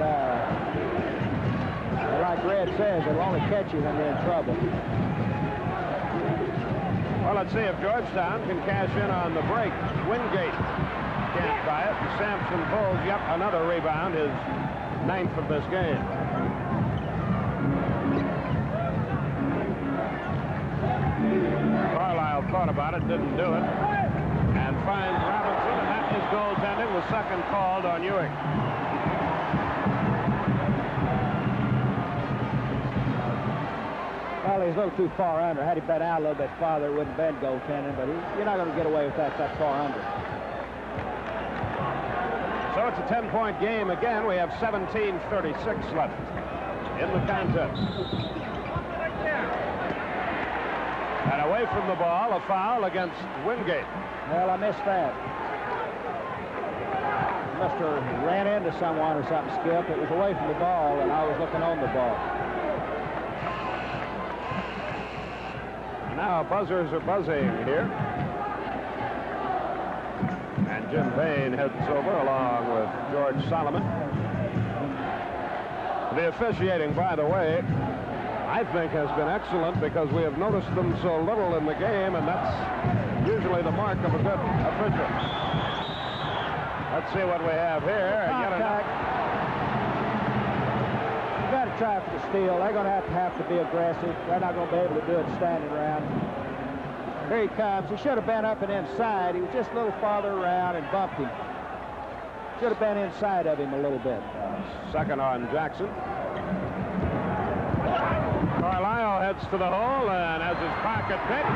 like Red says, it'll only catch you when you're in trouble. Well, let's see if Georgetown can cash in on the break. Wingate can't buy it. Sampson pulls, yep, another rebound, his 9th of this game. Carlisle thought about it, didn't do it, and finds Robinson, and that is goaltending, the second called on Ewing. Well, he's a little too far under. Had he been out a little bit farther, it wouldn't have been goaltending, but you're not going to get away with that far under. So it's a 10-point game again. We have 17:36 left in the contest. And away from the ball, a foul against Wingate. Well, I missed that. Must have ran into someone or something, Skip. It was away from the ball, and I was looking on the ball. Now buzzers are buzzing here. And Jim Bain heads over along with George Solomon. The officiating, by the way, I think has been excellent because we have noticed them so little in the game, and that's usually the mark of a good official. Let's see what we have here. Contact. You got to try for the steal. They're going to have to be aggressive. They're not going to be able to do it standing around. Here he comes. He should have been up and inside. He was just a little farther around and bumped him. Should have been inside of him a little bit. Second on Jackson. Carlisle heads to the hole and has his pocket picked.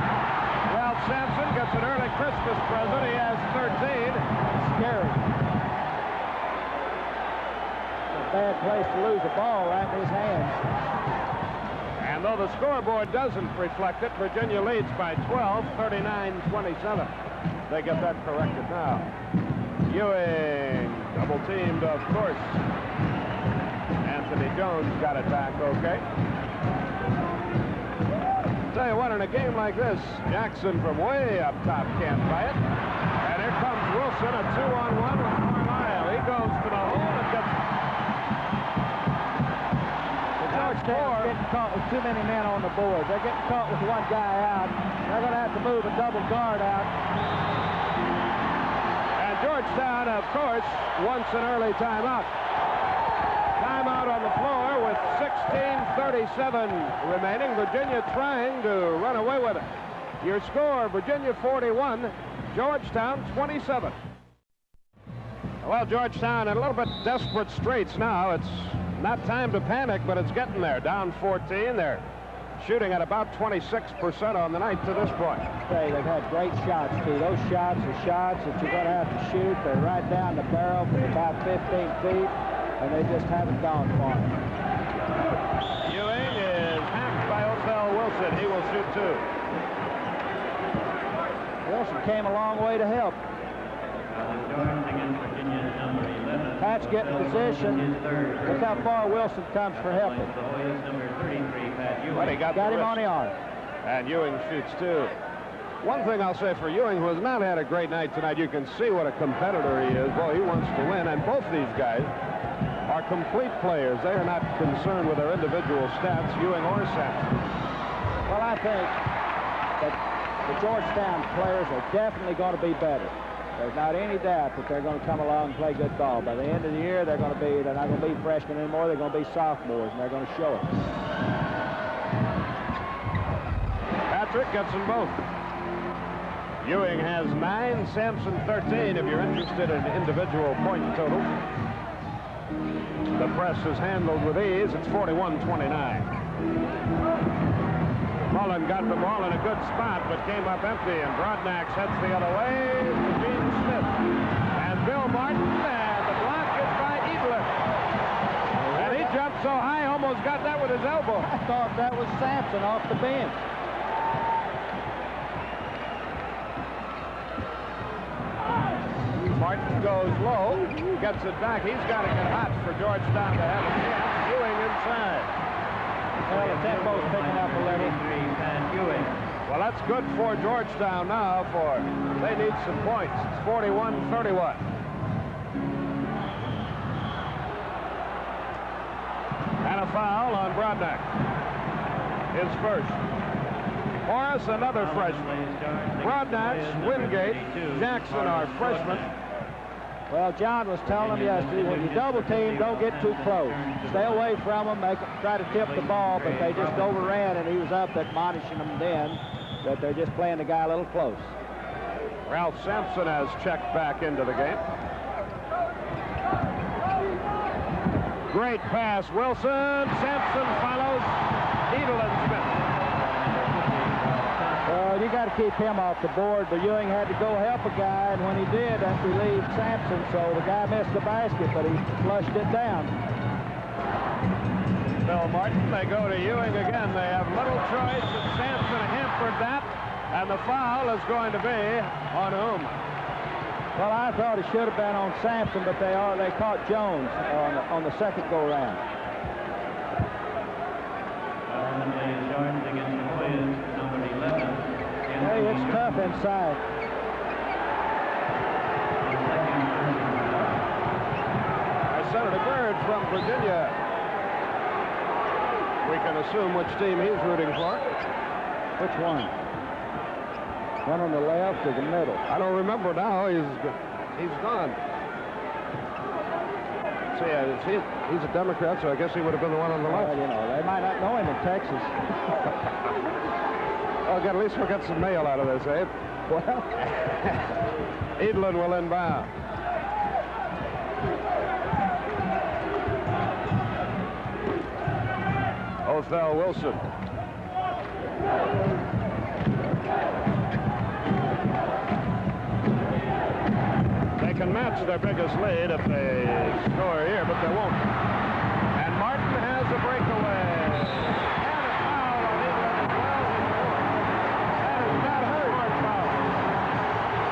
Ralph Sampson gets an early Christmas present. He has 13. Scary. A bad place to lose a ball right in his hands. And though the scoreboard doesn't reflect it, Virginia leads by 12, 39-27. They get that corrected now. Ewing, double teamed, of course. Anthony Jones got it back okay. Tell you what, in a game like this, Jackson from way up top can't buy it. And here comes Wilson, a 2-on-1 with Carlisle. He goes to the hole and gets Georgetown's getting caught with too many men on the board. They're getting caught with one guy out. They're going to have to move a double guard out. And Georgetown, of course, wants an early timeout. Timeout on the floor with 16:37 remaining. Virginia trying to run away with it. Your score, Virginia 41, Georgetown 27. Well, Georgetown in a little bit desperate straits now. It's not time to panic, but it's getting there. Down 14. They're shooting at about 26% on the night to this point. They've had great shots, too. Those shots are shots that you're going to have to shoot. They're right down the barrel from about 15 feet, and they just haven't gone far. Ewing is hacked by Othell Wilson. He will shoot two. Wilson came a long way to help. Pat's getting position. Look how far Wilson comes for helping. But he got him on the arm. And Ewing shoots two. One thing I'll say for Ewing, who has not had a great night tonight, you can see what a competitor he is. Well, he wants to win, and both these guys are complete players. They are not concerned with their individual stats, Ewing or Sampson. Well, I think that the Georgetown players are definitely going to be better. There's not any doubt that they're going to come along and play good ball. By the end of the year, they're not going to be freshmen anymore. They're going to be sophomores, and they're going to show it. Patrick gets them both. Ewing has 9, Sampson 13, if you're interested in individual point totals. The press is handled with ease. It's 41-29. Mullen got the ball in a good spot, but came up empty, and Broadnax heads the other way to Gene Smith. And Bill Martin, and the block is by Eagler. And he jumped so high, almost got that with his elbow. I thought that was Sampson off the bench. Martin goes low, gets it back. He's got to get hot for Georgetown to have a chance. Ewing inside. Well, the tempo's picking up already. Well, that's good for Georgetown now, for they need some points. It's 41-31. And a foul on Broadnax. His first. Morris, another freshman. Broadnax, Wingate, Jackson are freshmen. Well, John was telling them yesterday, when you double team, don't get too close. Stay away from them, try to tip the ball, but they just overran, and he was up admonishing them then that they're just playing the guy a little close. Ralph Sampson has checked back into the game. Great pass, Wilson. Sampson follows. Edel and Smith. you got to keep him off the board, but Ewing had to go help a guy, and when he did, that relieved Sampson, so the guy missed the basket, but he flushed it down. Bill Martin, they go to Ewing again. They have little choice, and Sampson hampered that, and the foul is going to be on whom? Well, I thought it should have been on Sampson, but they caught Jones on the second go-round. Jones against the Hoyas, number 11. Hey, it's tough inside. Senator Byrd from Virginia. We can assume which team he's rooting for. Which one? One on the left or the middle? I don't remember now. He's gone. See, he's a Democrat, so I guess he would have been the one on the left. Well, you know, they might not know him in Texas. Oh, good. At least we'll get some mail out of this, eh? Well, Edelin will inbound. Othell Wilson. They can match their biggest lead if they score here, but they won't. And Martin has a breakaway. And a foul on Edelin as well. That is not a hard foul.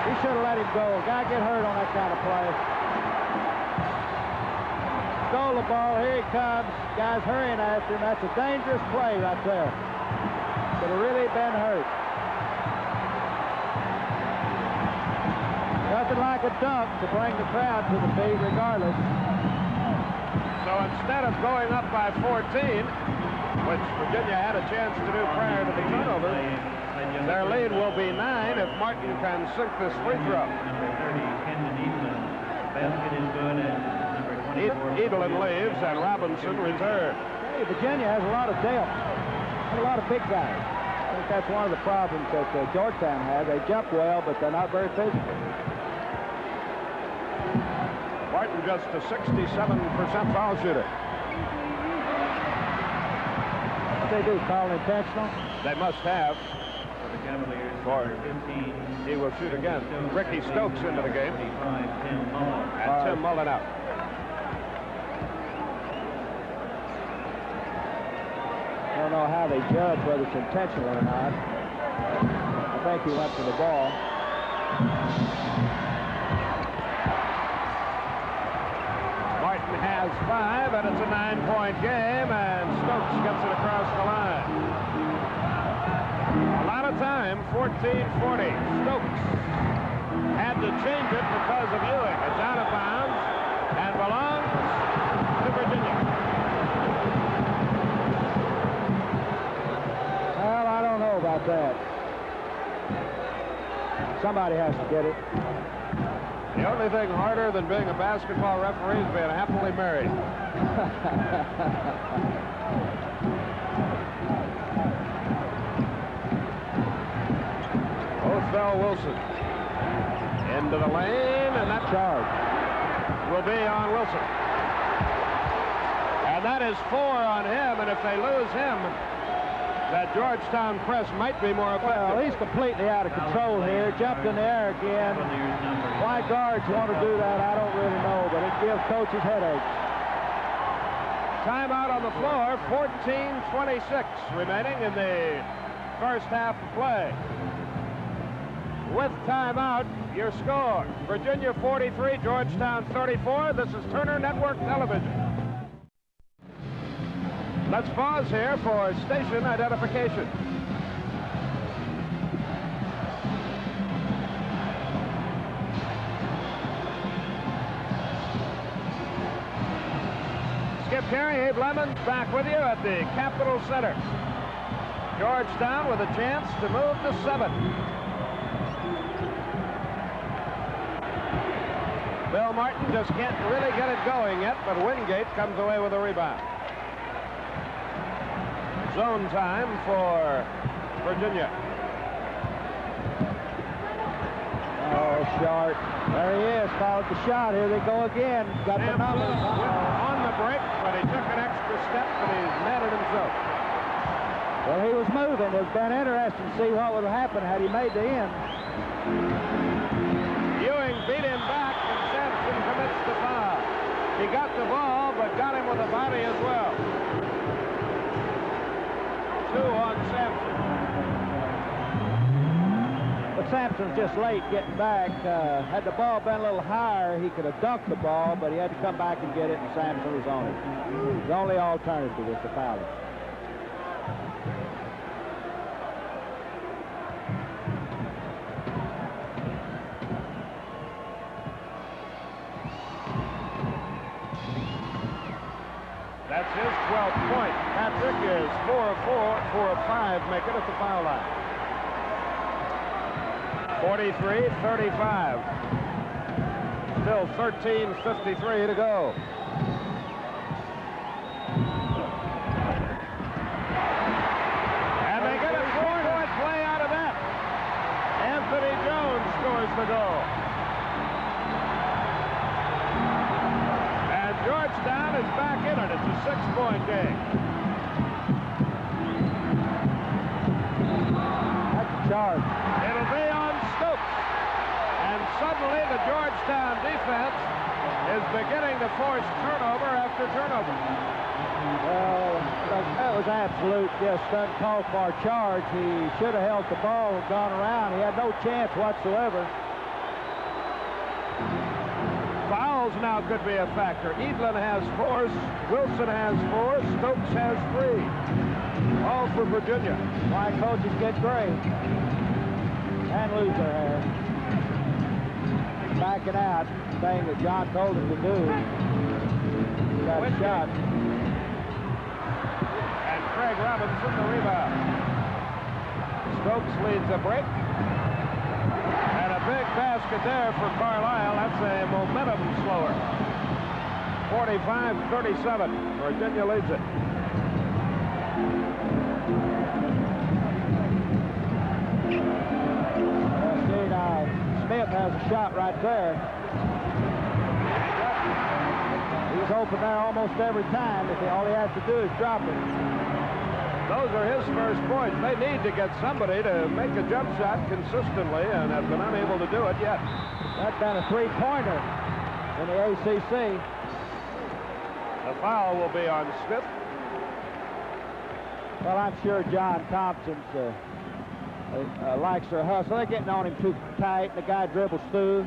he should have let him go. Guy get hurt on that kind of play. Stole the ball. Here he comes. Guy's hurrying after him. That's a dangerous play right there. Could have really been hurt. Nothing like a dunk to bring the crowd to the feet regardless. So instead of going up by 14, which Virginia had a chance to do prior to the turnover, their lead will be 9 if Martin can sink this free throw. Number 30, Kendon Edelin. Basket is good, and number 24. Edelin leaves and Robinson returns. Hey, Virginia has a lot of depth and a lot of big guys. I think that's one of the problems that Georgetown has. They jump well, but they're not very physical. Martin just a 67% foul shooter. What they do, call intentional? They must have. For the Cavaliers, For number 15. he will shoot again. Ricky Stokes into the game. 25, Tim Mullen. And Tim Mullen out. I don't know how they judge whether it's intentional or not. I think he went for the ball. Martin has 5, and it's a 9-point game, and Stokes gets it across the line. A lot of time, 14-40. Stokes had to change it because of Ewing. It's out of bounds and belongs to Virginia. Well, I don't know about that. Somebody has to get it. The only thing harder than being a basketball referee is being happily married. Othell Wilson into the lane, and that charge will be on Wilson. And that is 4 on him, and if they lose him, that Georgetown press might be more effective. Well, he's completely out of control here. Jumped in the air again. Why guards want to do that, I don't really know, but it gives coaches headaches. Timeout on the floor, 14:26 remaining in the first half of play. With timeout, your score: Virginia 43, Georgetown 34. This is Turner Network Television. Let's pause here for station identification. Skip Carey, Abe Lemons back with you at the Capitol Center. Georgetown with a chance to move to 7. Bill Martin just can't really get it going yet, but Wingate comes away with a rebound. Zone time for Virginia. Oh, Sharp. There he is. Fouled the shot. Here they go again. Got the numbers. On the break, but he took an extra step, and he's mad at himself. Well, he was moving. It would have been interesting to see what would have happened had he made the end. Ewing beat him back, and Sampson commits the foul. He got the ball, but got him with the body as well. 2 on Sampson. But Sampson's just late getting back. Had the ball been a little higher, he could have dunked the ball, but he had to come back and get it, and Sampson was on it. The only alternative was to foul it. That's his 12th point. Patrick is 4 of 4 of 5, make it at the foul line. 43-35. Still 13:53 to go. And they get a 4-point play out of that. Anthony Jones scores the goal. And Georgetown is back in it. It's a 6-point game. That's a charge. It'll be on Stokes. And suddenly the Georgetown defense is beginning to force turnover after turnover. Well, that was absolute just uncalled for charge. He should have held the ball and gone around. He had no chance whatsoever. Fouls now could be a factor. Edlin has 4, Wilson has 4, Stokes has 3. All for Virginia. Why coaches get gray and lose their hair. Backing out, saying that John told him to do. He got a shot. And Craig Robinson the rebound. Stokes leads a break. And a big basket there for Carlisle. That's a momentum slower. 45-37. Virginia leads it. See, now, Smith has a shot right there. He's open there almost every time. All he has to do is drop it. Those are his first points. They need to get somebody to make a jump shot consistently, and have been unable to do it yet. That's been a 3-pointer in the ACC. The foul will be on Smith. Well, I'm sure John Thompson's likes their hustle. They're getting on him too tight, and the guy dribbles through.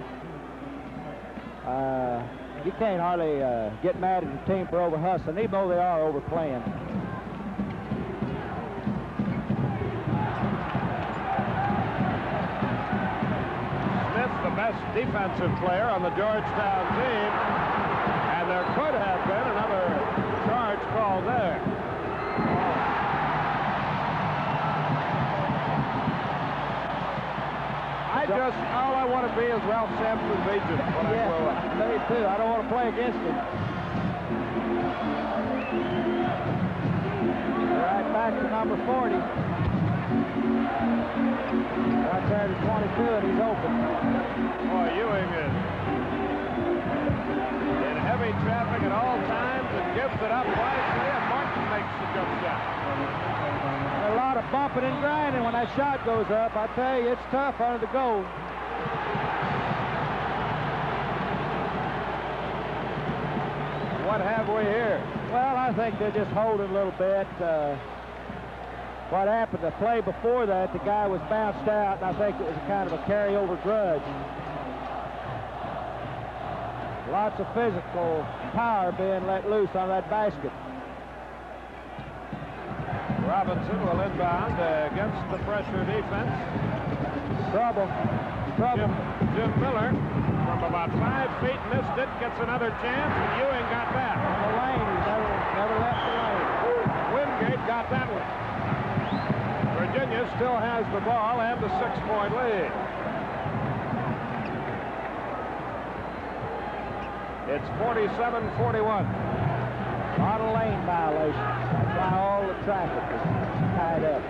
You can't hardly get mad at the team for over-hustling, even though they are overplaying. Smith, the best defensive player on the Georgetown team, and there could have been another charge called there. All I want to be is Ralph Sampson's agent when I grow up. Me too. I don't want to play against him. Right back to number 40. Right there to 22, and he's open. Boy, Ewing is in heavy traffic at all times and gives it up wisely, and Martin makes the jump shot. A lot of bumping and grinding when that shot goes up. I tell you, it's tough under the goal. What have we here? Well, I think they're just holding a little bit. What happened, the play before that, the guy was bounced out, and I think it was a kind of a carryover grudge. Lots of physical power being let loose on that basket. Robinson will inbound against the pressure defense. Trouble. Jim Miller from about 5 feet missed it, gets another chance, and Ewing got that. The lane, he never left the lane. Wingate got that one. Virginia still has the ball and the 6-point lead. It's 47-41. A lot of lane violations. That's why all the traffic is tied up.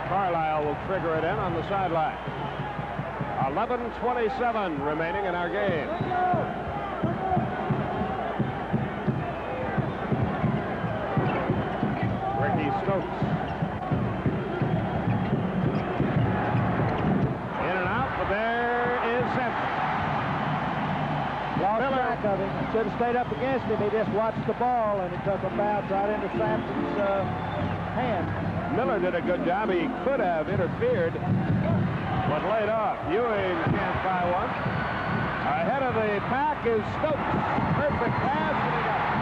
Carlisle will trigger it in on the sideline. A 11:27 remaining in our game. Ricky Stokes. In and out, but there is Sampson. Lost track of him. Should have stayed up against him. He just watched the ball, and it took a bounce right into Sampson's hand. Miller did a good job. He could have interfered, but laid off. Ewing can't buy one. Ahead of the pack is Stokes. Perfect pass, and he got it.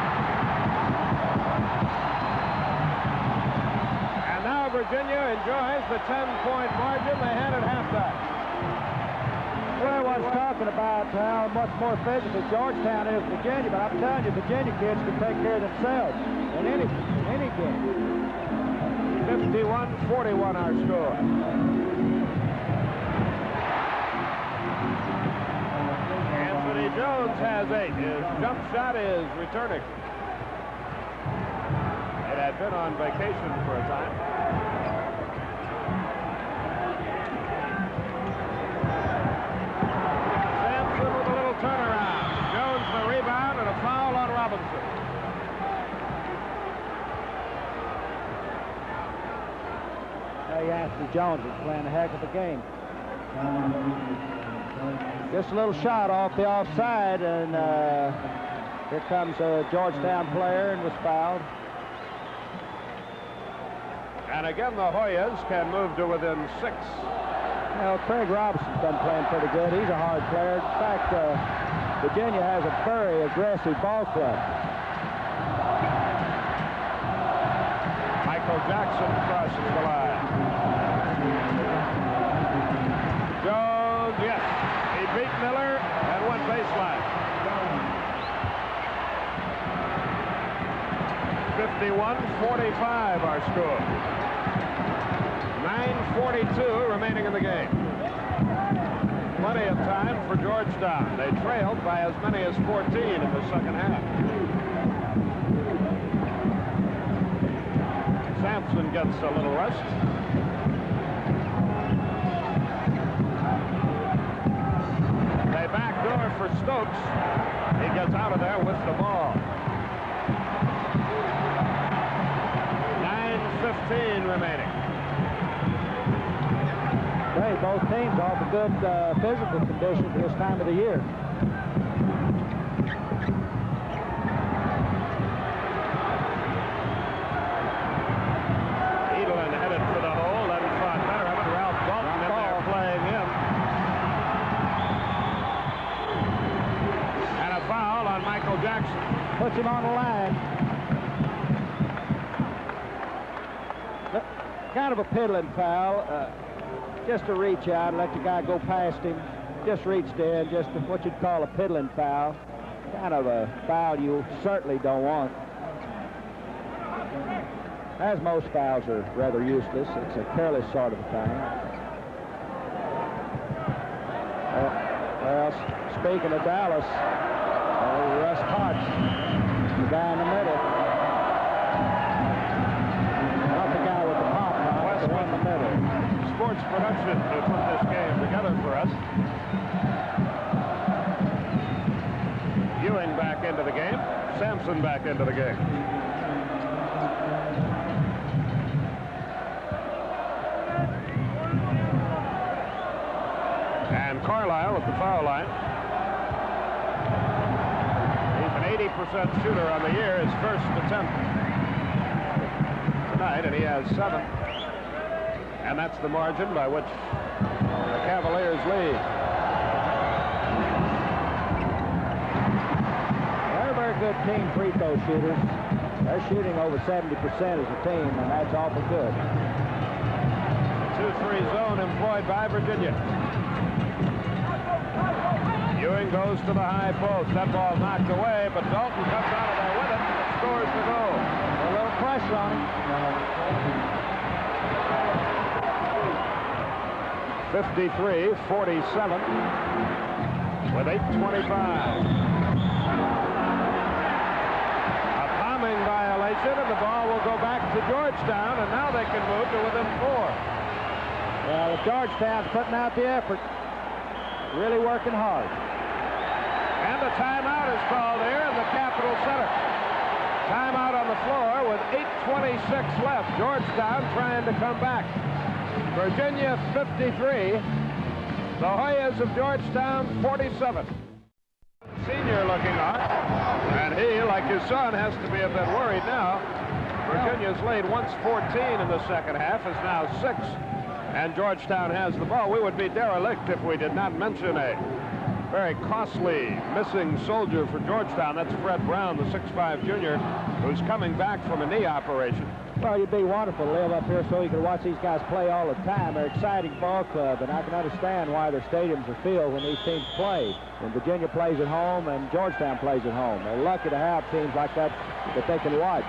And now Virginia enjoys the 10-point margin they had at halftime. Well, I was talking about how much more physical Georgetown is than Virginia, but I'm telling you, Virginia kids can take care of themselves in any game. 51-41 our score. Anthony Jones has 8. His jump shot is returning. It had been on vacation for a time. Sampson with a little turnaround. Jones the rebound and a foul on Robinson. Anthony Jones is playing a heck of a game. Just a little shot off the offside, and here comes a Georgetown player and was fouled. And again, the Hoyas can move to within 6. Well, Craig Robinson's been playing pretty good. He's a hard player. In fact, Virginia has a very aggressive ball club. Michael Jackson crosses the line. Jones, yes. He beat Miller and went baseline. 51-45 our score. 9:42 remaining in the game. Plenty of time for Georgetown. They trailed by as many as 14 in the second half. Sampson gets a little rest. They backdoor for Stokes. He gets out of there with the ball. 9:15 remaining. Hey, both teams offer good physical conditions this time of the year. Edelin headed for the hole, then fought better of it. Ralph Dalton in there playing him. And a foul on Michael Jackson. Puts him on the line. Kind of a piddling foul. Just to reach out and let the guy go past him. Just reached in, just what you'd call a piddling foul. Kind of a foul you certainly don't want. As most fouls are rather useless. It's a careless sort of a thing. Well, speaking of Dallas, Russ Potts, the guy in the middle. Not the guy with the pop, the one in the middle. Sports production to put this game together for us. Ewing back into the game. Sampson back into the game. And Carlisle at the foul line. He's an 80% shooter on the year, his first attempt tonight, and he has 7. And that's the margin by which the Cavaliers lead. They're a very good team, free throw shooters. They're shooting over 70% as a team, and that's awful good. 2-3 zone employed by Virginia. Ewing goes to the high post. That ball knocked away, but Dalton comes out of there with it and scores the goal. A little pressure on him. 53-47 with 8:25. A bombing violation, and the ball will go back to Georgetown, and now they can move to within 4. Well, Georgetown's putting out the effort. really working hard. And a timeout is called there in the Capitol Center. Timeout on the floor with 8:26 left. Georgetown trying to come back. Virginia 53. The Hoyas of Georgetown 47. Senior looking on. And he, like his son, has to be a bit worried now. Virginia's laid once 14 in the second half, is now 6. And Georgetown has the ball. We would be derelict if we did not mention a very costly missing soldier for Georgetown. That's Fred Brown, the 6'5 junior, who's coming back from a knee operation. Well, it'd be wonderful to live up here so you can watch these guys play all the time. They're an exciting ball club, and I can understand why their stadiums are filled when these teams play. When Virginia plays at home and Georgetown plays at home. They're lucky to have teams like that that they can watch.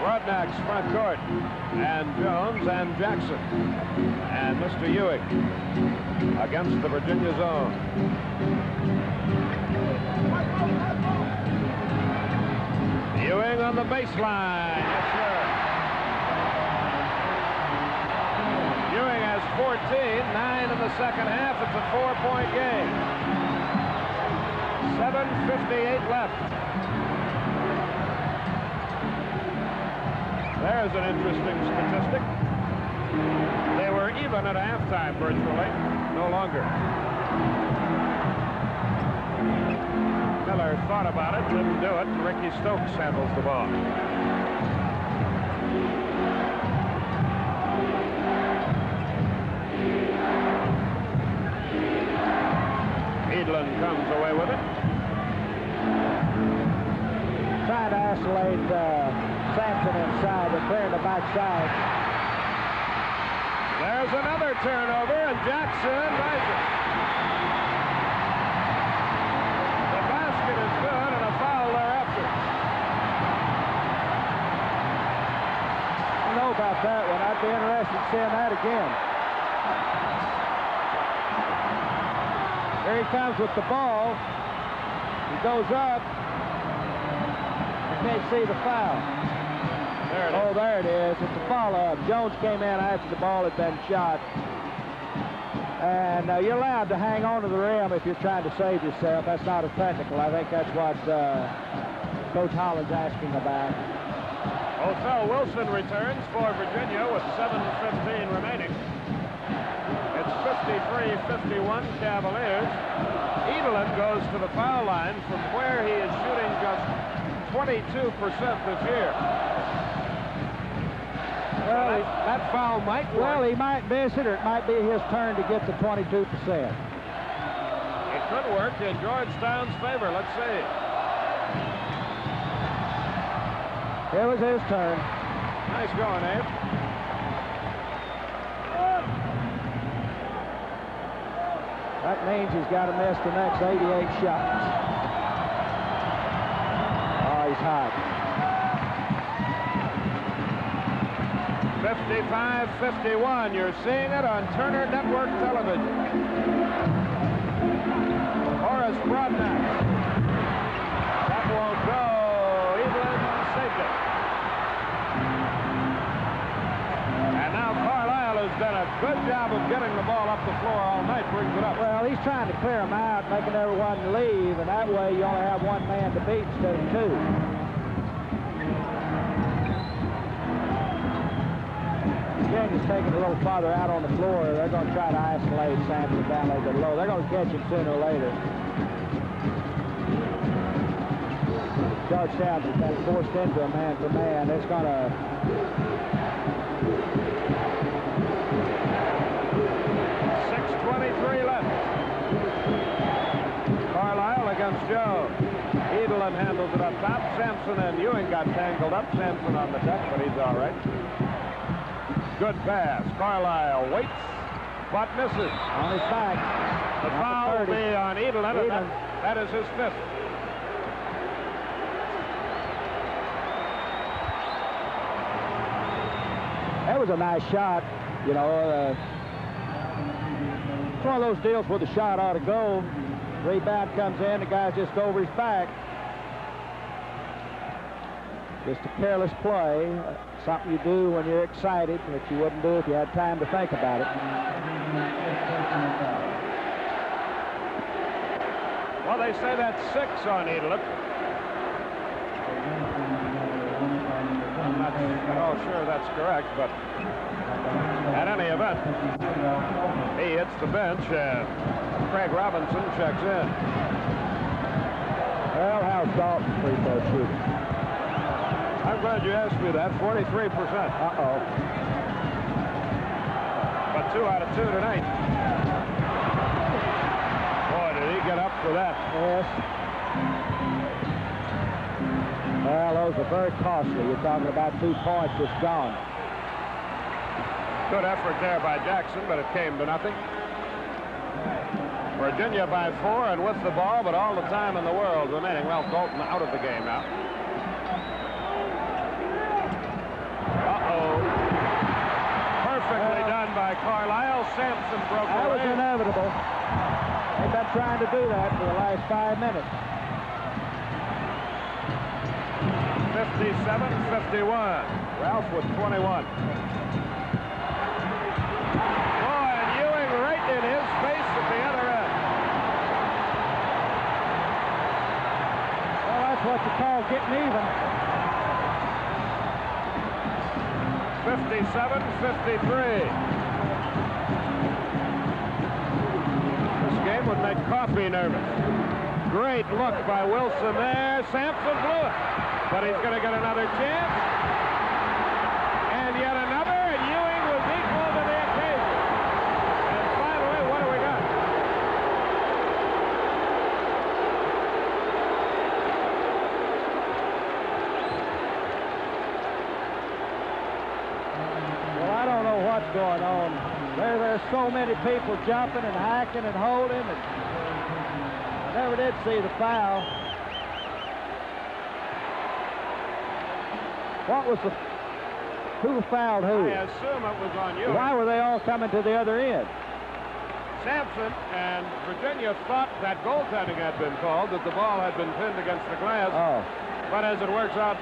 Rodnack's front court, and Jones and Jackson, and Mr. Ewing against the Virginia zone. Ewing on the baseline. Yes, sir. Ewing has 14, 9 in the second half. It's a 4-point game. 7:58 left. There's an interesting statistic. They were even at halftime virtually, no longer. Miller thought about it, didn't do it, and Ricky Stokes handles the ball. Edlin comes away with it. Trying to isolate Sampson inside. They're clearing the backside. There's another turnover, and Jackson rises. The basket is good, and a foul thereafter. I don't know about that one. I'd be interested in seeing that again. Here he comes with the ball. He goes up. You can't see the foul. There it is. Oh, there it is. It's a follow-up. Jones came in after the ball had been shot. And you're allowed to hang on to the rim if you're trying to save yourself. That's not a technical. I think that's what Coach Holland's asking about. Othell Wilson returns for Virginia with 7:15 remaining. It's 53-51 Cavaliers. Edlin goes to the foul line from where he is shooting just 22% this year. Well, that foul might work. Well, he might miss it, or it might be his turn to get to 22%. It could work in Georgetown's favor. Let's see. It was his turn. Nice going, Abe. That means he's got to miss the next 88 shots. Oh, he's hot. 55-51. You're seeing it on Turner Network Television. Horace Brodnack. That won't go. Evelyn saved it. And now Carlisle has done a good job of getting the ball up the floor all night. Brings it up. Well, he's trying to clear them out, making everyone leave, and that way you only have one man to beat instead of two. Virginia's taking a little farther out on the floor. They're going to try to isolate Sampson down a little bit low. They're going to catch him sooner or later. Georgetown's been forced into a man-to-man. It's going to... .6:23 left. Carlisle against Joe. Edlin handles it up top. Sampson and Ewing got tangled up. Sampson on the deck, but he's all right. Good pass. Carlisle waits, but misses. On his back. The foul will be on Edlin. That is his fifth. That was a nice shot. You know, it's one of those deals where the shot ought to go. Rebound comes in, the guy's just over his back. Just a careless play. Something you do when you're excited that you wouldn't do if you had time to think about it. Well, they say that's 6 on Edelin. I'm not at all sure that's correct, but at any event, he hits the bench, and Craig Robinson checks in. Well, how's Dalton's free throw shooting? I'm glad you asked me that. 43%. Uh-oh. But 2 out of 2 tonight. Boy, did he get up for that. Yes. Well, those are very costly. You're talking about 2 points just gone. Good effort there by Jackson, but it came to nothing. Virginia by 4 and with the ball, but all the time in the world remaining. Well, Dalton out of the game now. Uh-oh. Perfectly done by Carlisle. Sampson broke away. That was inevitable. They've been trying to do that for the last 5 minutes. 57-51. Ralph with 21. Boy, and Ewing right in his face at the other end. Well, that's what you call getting even. 57-53. This game would make Coffey nervous. Great look by Wilson there. Sampson blew it. But he's going to get another chance. And yet another, and Ewing was equal to the occasion. And finally, what do we got? Well, I don't know what's going on. There's so many people jumping and hacking and holding, and I never did see the foul. What was the... Who fouled who? I assume it was on Ewing. Why were they all coming to the other end? Sampson and Virginia thought that goaltending had been called, that the ball had been pinned against the glass. Oh. But as it works out,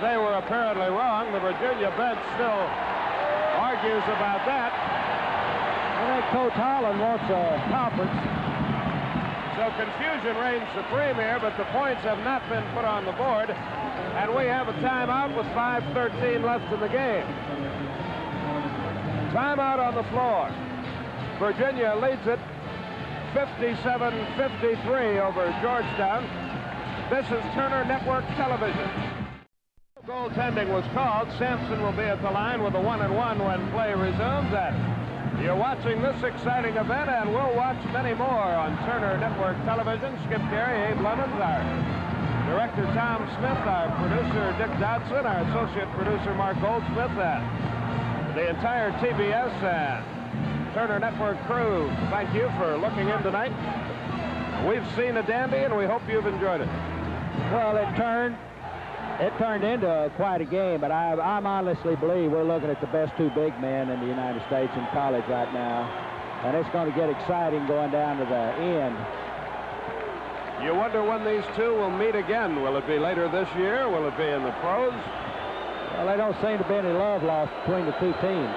they were apparently wrong. The Virginia bench still argues about that. I think Coach Holland wants a conference. So confusion reigns supreme here, but the points have not been put on the board. And we have a timeout with 5:13 left in the game. Timeout on the floor. Virginia leads it 57-53 over Georgetown. This is Turner Network Television. Goaltending was called. Sampson will be at the line with a 1-1 when play resumes. And you're watching this exciting event, and we'll watch many more on Turner Network Television. Skip Gary, Abe Lemons, our director Tom Smith, our producer Dick Dodson, our associate producer Mark Goldsmith, and the entire TBS and Turner Network crew. Thank you for looking in tonight. We've seen a dandy, and we hope you've enjoyed it. Well, it turned into quite a game, but I honestly believe we're looking at the best 2 big men in the United States in college right now, and it's going to get exciting going down to the end. You wonder when these 2 will meet again. Will it be later this year? Will it be in the pros? Well, there don't seem to be any love lost between the 2 teams.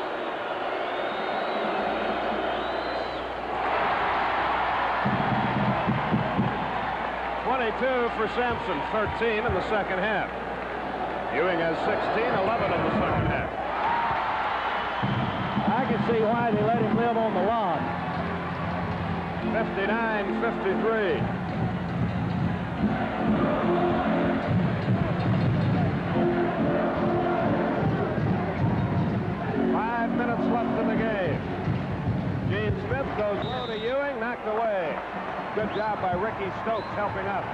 For Sampson, 13 in the second half. Ewing has 16, 11 in the second half. I can see why they let him live on the lawn. 59-53. Five minutes left in the game. Gene Smith goes low to Ewing, knocked away. Good job by Ricky Stokes helping out.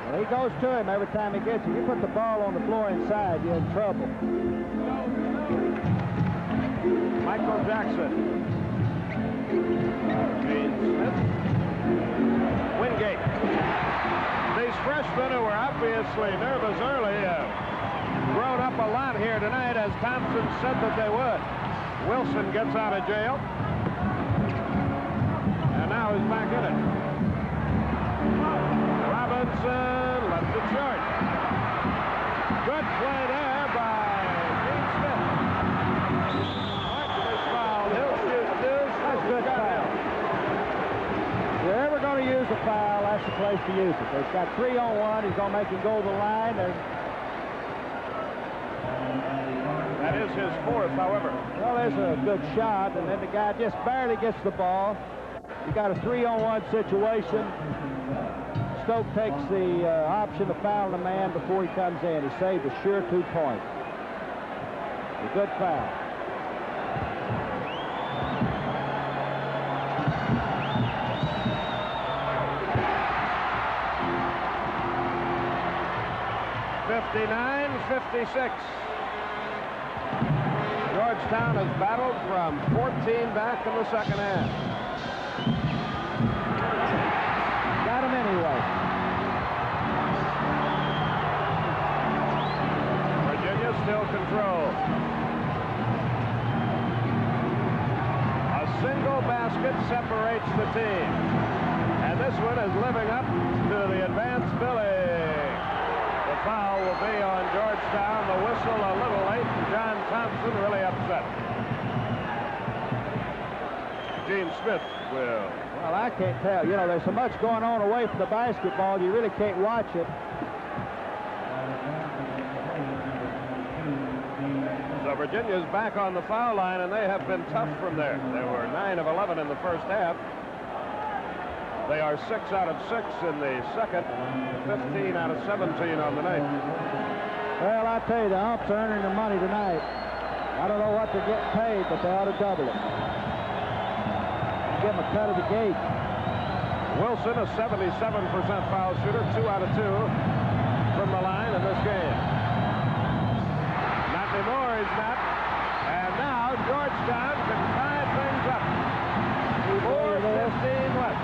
Well, he goes to him every time he gets it. You put the ball on the floor inside, you're in trouble. Michael Jackson. Gene Smith. Wingate. These freshmen who were obviously nervous early have grown up a lot here tonight, as Thompson said that they would. Wilson gets out of jail. And now he's back in it. Robinson left it short. Good play there by Gene Smith. Martin is fouled. He'll shoot 2. That's good foul. place to use it. They've got 3-on-1. He's going to make him go to the line. That is his fourth, however. Well, there's a good shot, and then the guy just barely gets the ball. You got a 3-on-1 situation. Stoke takes the option to foul the man before he comes in. He saved a sure 2 points. A good foul. (59-56). Georgetown has battled from 14 back in the second half. Got him anyway. Virginia still control. A single basket separates the team. And this one is living up to the advanced Billy. The foul will be on Georgetown. The whistle a little late, and John Thompson really upset. Gene Smith will. Well, I can't tell. You know, there's so much going on away from the basketball, you really can't watch it. So Virginia's back on the foul line, and they have been tough from there. They were 9 of 11 in the first half. They are 6 out of 6 in the second, 15 out of 17 on the night. Well, I tell you, the umps are earning their money tonight. I don't know what they're getting paid, but they ought to double it. Give them a cut of the gate. Wilson, a 77% foul shooter, 2 out of 2 from the line in this game. Not anymore, he's not. And now Georgetown can tie things up. 4:15 left.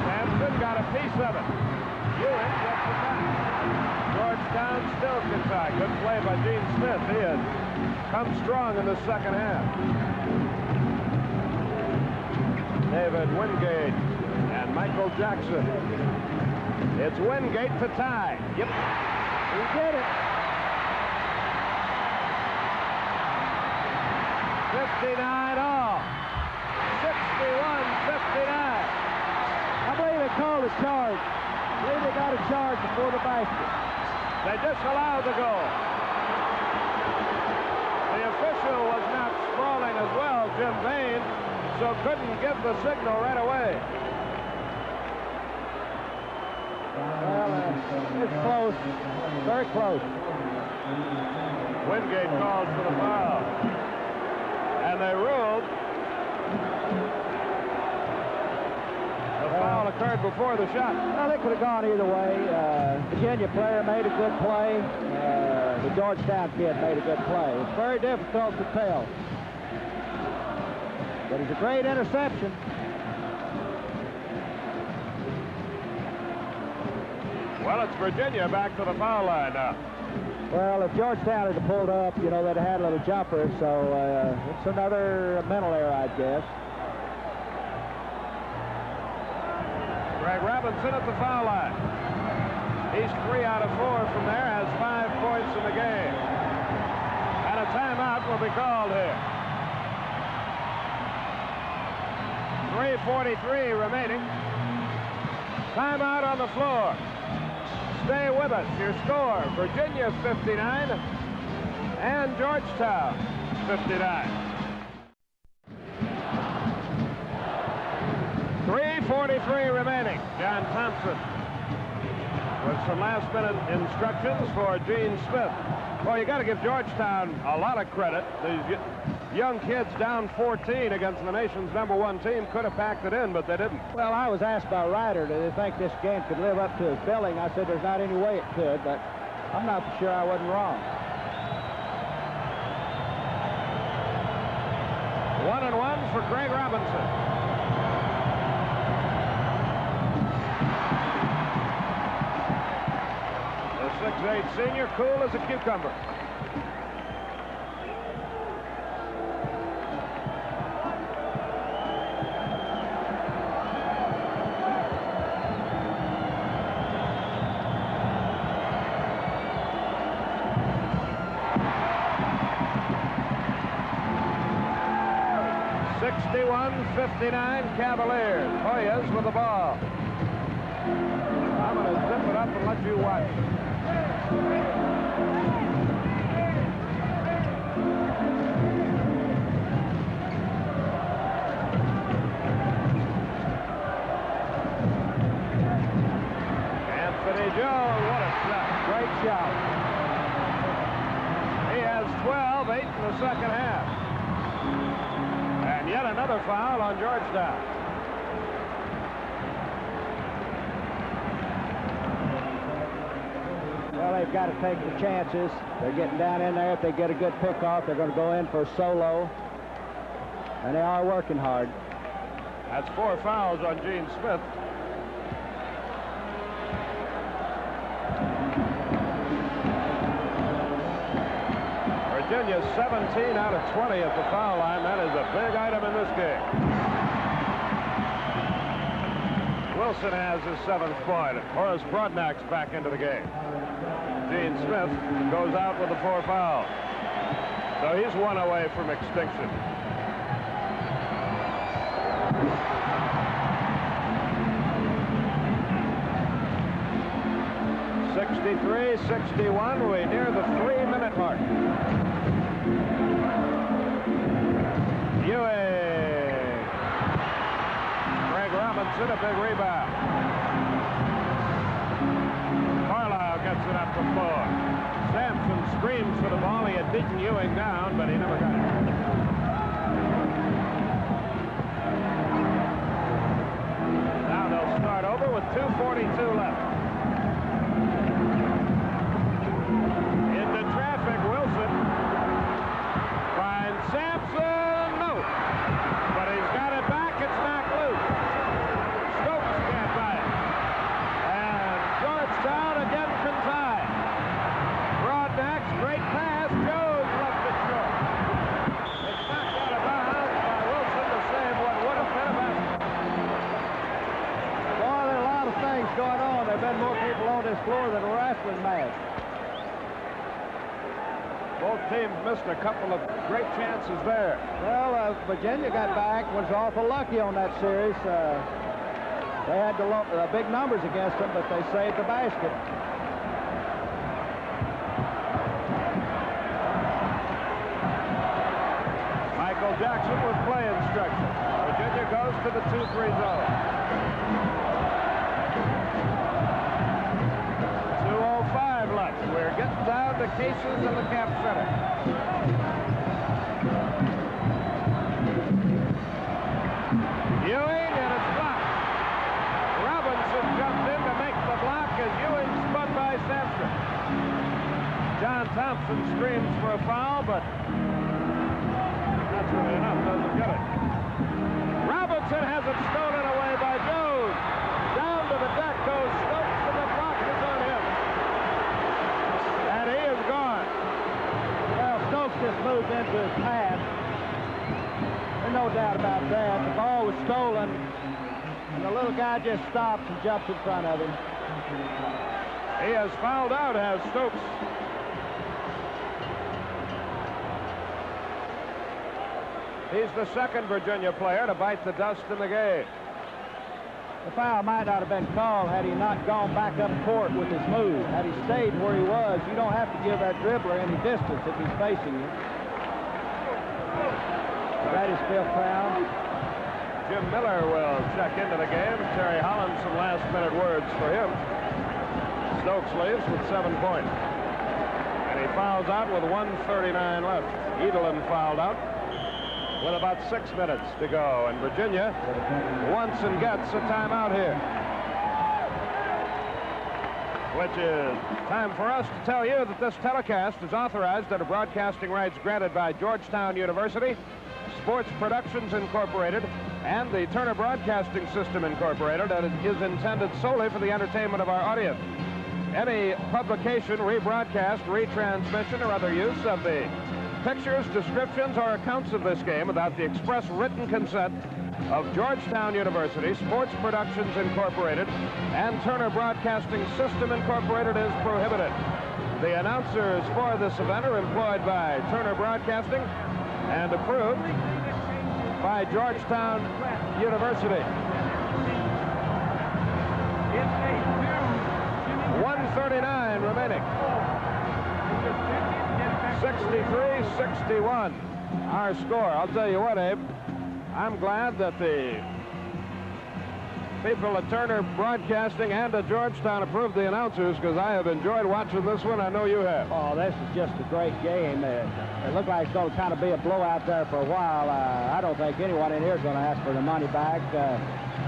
Sampson got a piece of it. Ewing gets the back. Georgetown still can tie. Good play by Gene Smith. He has come strong in the second half. David Wingate and Michael Jackson. It's Wingate to tie. Yep. He did it. 59 all. 61-59. I believe they called a charge. I believe they got a charge before the basket. They disallowed the goal. The official was not sprawling as well, Jim Bain, so couldn't give the signal right away. Well, it's close. Very close. Wingate called for the foul. And they ruled the foul occurred before the shot. Well, they could have gone either way. Virginia player made a good play. The Georgetown kid made a good play. It's very difficult to tell. But it's a great interception. Well, it's Virginia back to the foul line now. Well, if Georgetown had pulled up, you know, they'd have had a little jumper, so it's another mental error, I guess. Greg Robinson at the foul line. He's 3 out of 4 from there, has 5 points in the game. And a timeout will be called here. 3:43 remaining. Timeout on the floor. Stay with us. Your score, Virginia 59 and Georgetown 59. 3:43 remaining. John Thompson with some last-minute instructions for Gene Smith. Well, you got to give Georgetown a lot of credit. These young kids down 14 against the nation's #1 team could have packed it in, but they didn't. Well, I was asked by Ryder, do they think this game could live up to his billing? I said there's not any way it could, but I'm not sure I wasn't wrong. 1-1 for Greg Robinson. The 6'8" senior, cool as a cucumber. 61-59 Cavaliers. Hoyas with the ball. I'm going to zip it up and let you watch. Anthony Jones, what a shot. Great shot. He has 12, 8 in the second half. And yet another foul on Georgetown. Well, they've got to take the chances. They're getting down in there. If they get a good pick-off, they're going to go in for a solo. And they are working hard. That's 4 fouls on Gene Smith. Virginia 17 out of 20 at the foul line. That is a big item in this game. Wilson has his 7th point. Horace Broadnack's back into the game. Gene Smith goes out with the 4 fouls. So he's 1 away from extinction. (63-61). We near the 3-minute mark. Ewing. Greg Robinson, a big rebound. Carlisle gets it up the floor. Sampson screams for the ball. He had beaten Ewing down, but he never got it. Now they'll start over with 2:42 left. Into traffic, Wilson finds Sampson. No. But he's got it back. It's not loose. Stokes can't buy it. And Georgetown again can tie. Broadnack's great pass. Jones left it short. It's knocked out of bounds by Wilson to save what would have been a basket. Boy, there are a lot of things going on. There have been more people on this floor than a wrestling match. Both teams missed a couple of great chances there. Well, Virginia got back, was awful lucky on that series. They had the big numbers against them, but they saved the basket. Michael Jackson with play instruction. Virginia goes to the 2-3 zone. 2:05 left. We're getting down to cases in the Camp Center. Ewing, and it's blocked. Robinson jumped in to make the block as Ewing spun by Sampson. John Thompson screams for a foul, but that's really enough. Doesn't get it. Robinson has it stolen away by Jones. Down to the deck goes Stokes, and the block is on him. And he is gone. Well, Stokes just moved into his path. There's no doubt about that. The ball was stolen, and the little guy just stops and jumps in front of him. He has fouled out, has Stokes. He's the second Virginia player to bite the dust in the game. The foul might not have been called had he not gone back up court with his move. Had he stayed where he was, you don't have to give that dribbler any distance if he's facing you. That is fifth foul. Jim Miller will check into the game. Terry Holland, some last-minute words for him. Stokes leaves with 7 points. And he fouls out with 1:39 left. Edelin fouled out with about 6 minutes to go. And Virginia wants and gets a timeout here. Which is time for us to tell you that this telecast is authorized under broadcasting rights granted by Georgetown University, Sports Productions Incorporated, and the Turner Broadcasting System Incorporated, and it is intended solely for the entertainment of our audience. Any publication, rebroadcast, retransmission, or other use of the pictures, descriptions, or accounts of this game without the express written consent of Georgetown University, Sports Productions Incorporated, and Turner Broadcasting System Incorporated is prohibited. The announcers for this event are employed by Turner Broadcasting and approved by Georgetown University. 1:39 remaining. 63-61 our score. I'll tell you what, Abe, I'm glad that the people at Turner Broadcasting and at Georgetown approved the announcers, because I have enjoyed watching this one. I know you have. Oh, this is just a great game. It looked like it's going to kind of be a blowout there for a while. I don't think anyone in here is going to ask for the money back.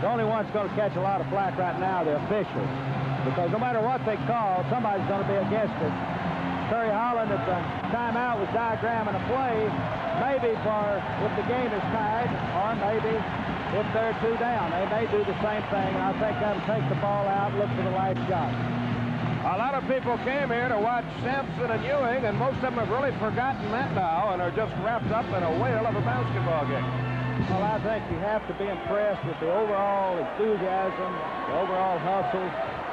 The only one's going to catch a lot of flack right now, the officials, because no matter what they call, somebody's going to be against it. Terry Holland at the timeout was diagramming a play, maybe for if the game is tied, or maybe if they're 2 down. They may do the same thing, and I think that'll take the ball out and look for the last shot. A lot of people came here to watch Sampson and Ewing, and most of them have really forgotten that now and are just wrapped up in a whale of a basketball game. Well, I think you have to be impressed with the overall enthusiasm, the overall hustle,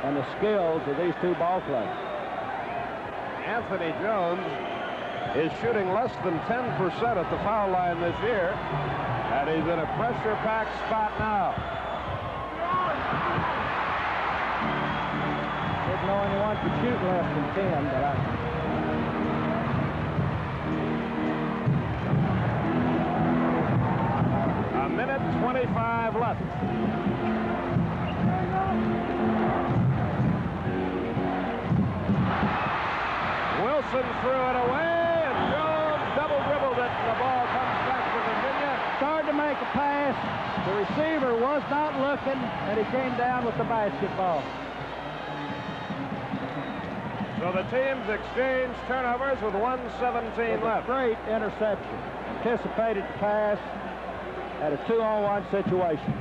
and the skills of these two ball clubs. Anthony Jones is shooting less than 10% at the foul line this year, and he's in a pressure-packed spot now. Didn't know anyone could shoot less than 10, but A minute 25 left. Wilson threw it away, and Jones double-dribbled it, and the ball comes back to Virginia. started to make a pass. The receiver was not looking, and he came down with the basketball. So the teams exchanged turnovers with 1:17 left. Great interception. Anticipated the pass at a 2-on-1 situation.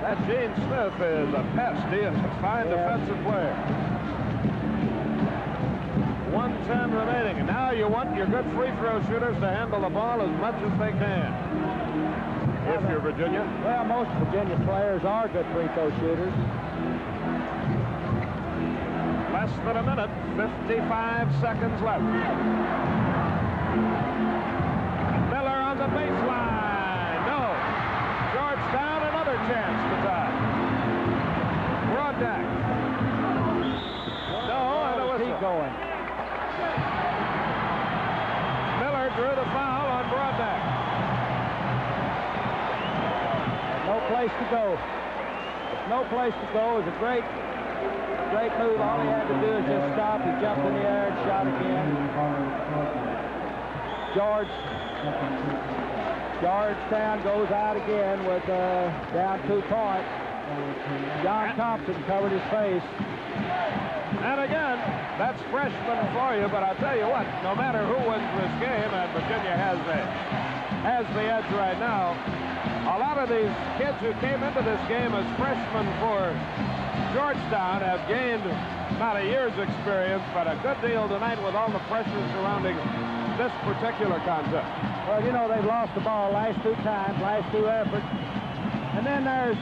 That Gene Smith is a pest. He is a fine defensive player. 1:10 remaining. And now you want your good free throw shooters to handle the ball as much as they can. If you're Virginia. Well, most Virginia players are good free throw shooters. Less than a minute, 55 seconds left. Miller on the baseline. No. Georgetown, another chance to tie. Broadnack. No, and a whistle. Keep going. Miller drew the foul on Broadnack. No place to go. There's no place to go. It's a great move. All he had to do is just stop. He jumped in the air and shot again. Georgetown goes out again with down 2 points. John Thompson covered his face. And again, that's freshman for you, but I'll tell you what, no matter who wins this game, and Virginia has the edge right now, a lot of these kids who came into this game as freshmen for Georgetown have gained not a year's experience, but a good deal tonight with all the pressure surrounding this particular contest. Well, you know, they've lost the ball last 2 times, last 2 efforts. And then there's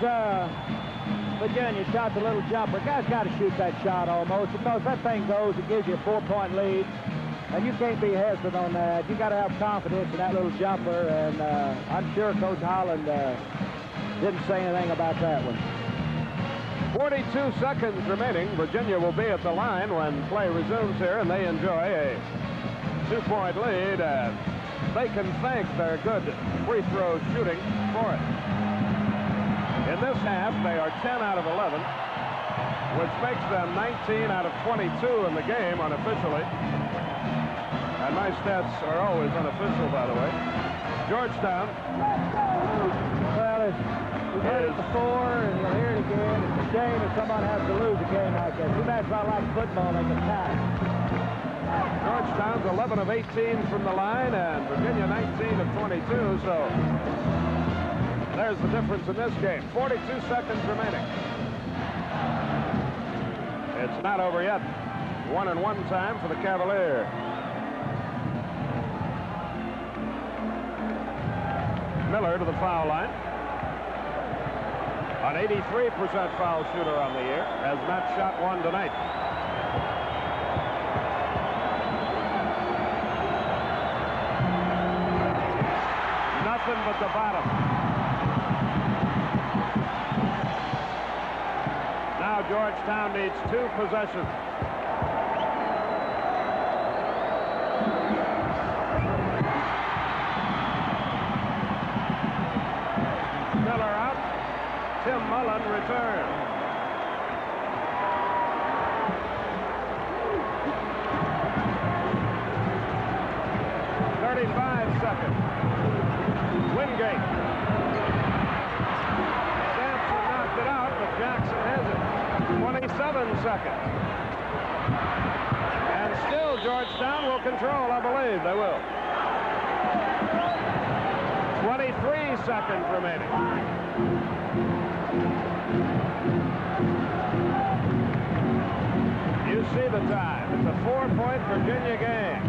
Virginia shot the little jumper. Guys got to shoot that shot almost, because that thing goes, it gives you a 4-point lead. And you can't be hesitant on that. You got to have confidence in that little jumper, and I'm sure Coach Holland didn't say anything about that one. 42 seconds remaining. Virginia will be at the line when play resumes here, and they enjoy a 2-point lead, and they can thank their good free throw shooting for it. In this half, they are 10 out of 11, which makes them 19 out of 22 in the game unofficially. And my stats are always unofficial, by the way. Georgetown. Well, we've heard it before, and you'll hear it again. It's a shame if someone has to lose a game like that. Too bad it's not like football, they can tie. Georgetown's 11 of 18 from the line, and Virginia 19 of 22, so there's the difference in this game. 42 seconds remaining. It's not over yet. 1-and-1 time for the Cavalier. Miller to the foul line. An 83% foul shooter on the year. Has not shot one tonight. Nothing but at the bottom. Now Georgetown needs 2 possessions. Miller out. Tim Mullen returns. Seconds. Wingate. Sampson knocked it out, but Jackson has it. 27 seconds. And still Georgetown will control, I believe. They will. 23 seconds remaining. You see the time. It's a 4-point Virginia game.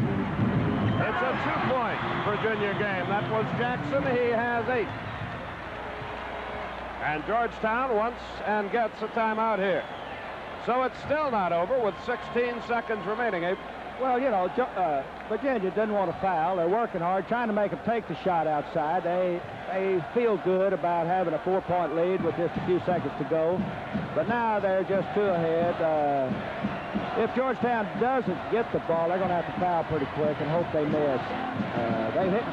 It's a 2-point Virginia game. That was Jackson. He has 8. And Georgetown wants and gets a timeout here. So it's still not over with 16 seconds remaining, Abe. Well, you know, Virginia didn't want to foul. They're working hard, trying to make them take the shot outside. They feel good about having a 4-point lead with just a few seconds to go. But now they're just 2 ahead. If Georgetown doesn't get the ball, they're going to have to foul pretty quick and hope they miss. They've hit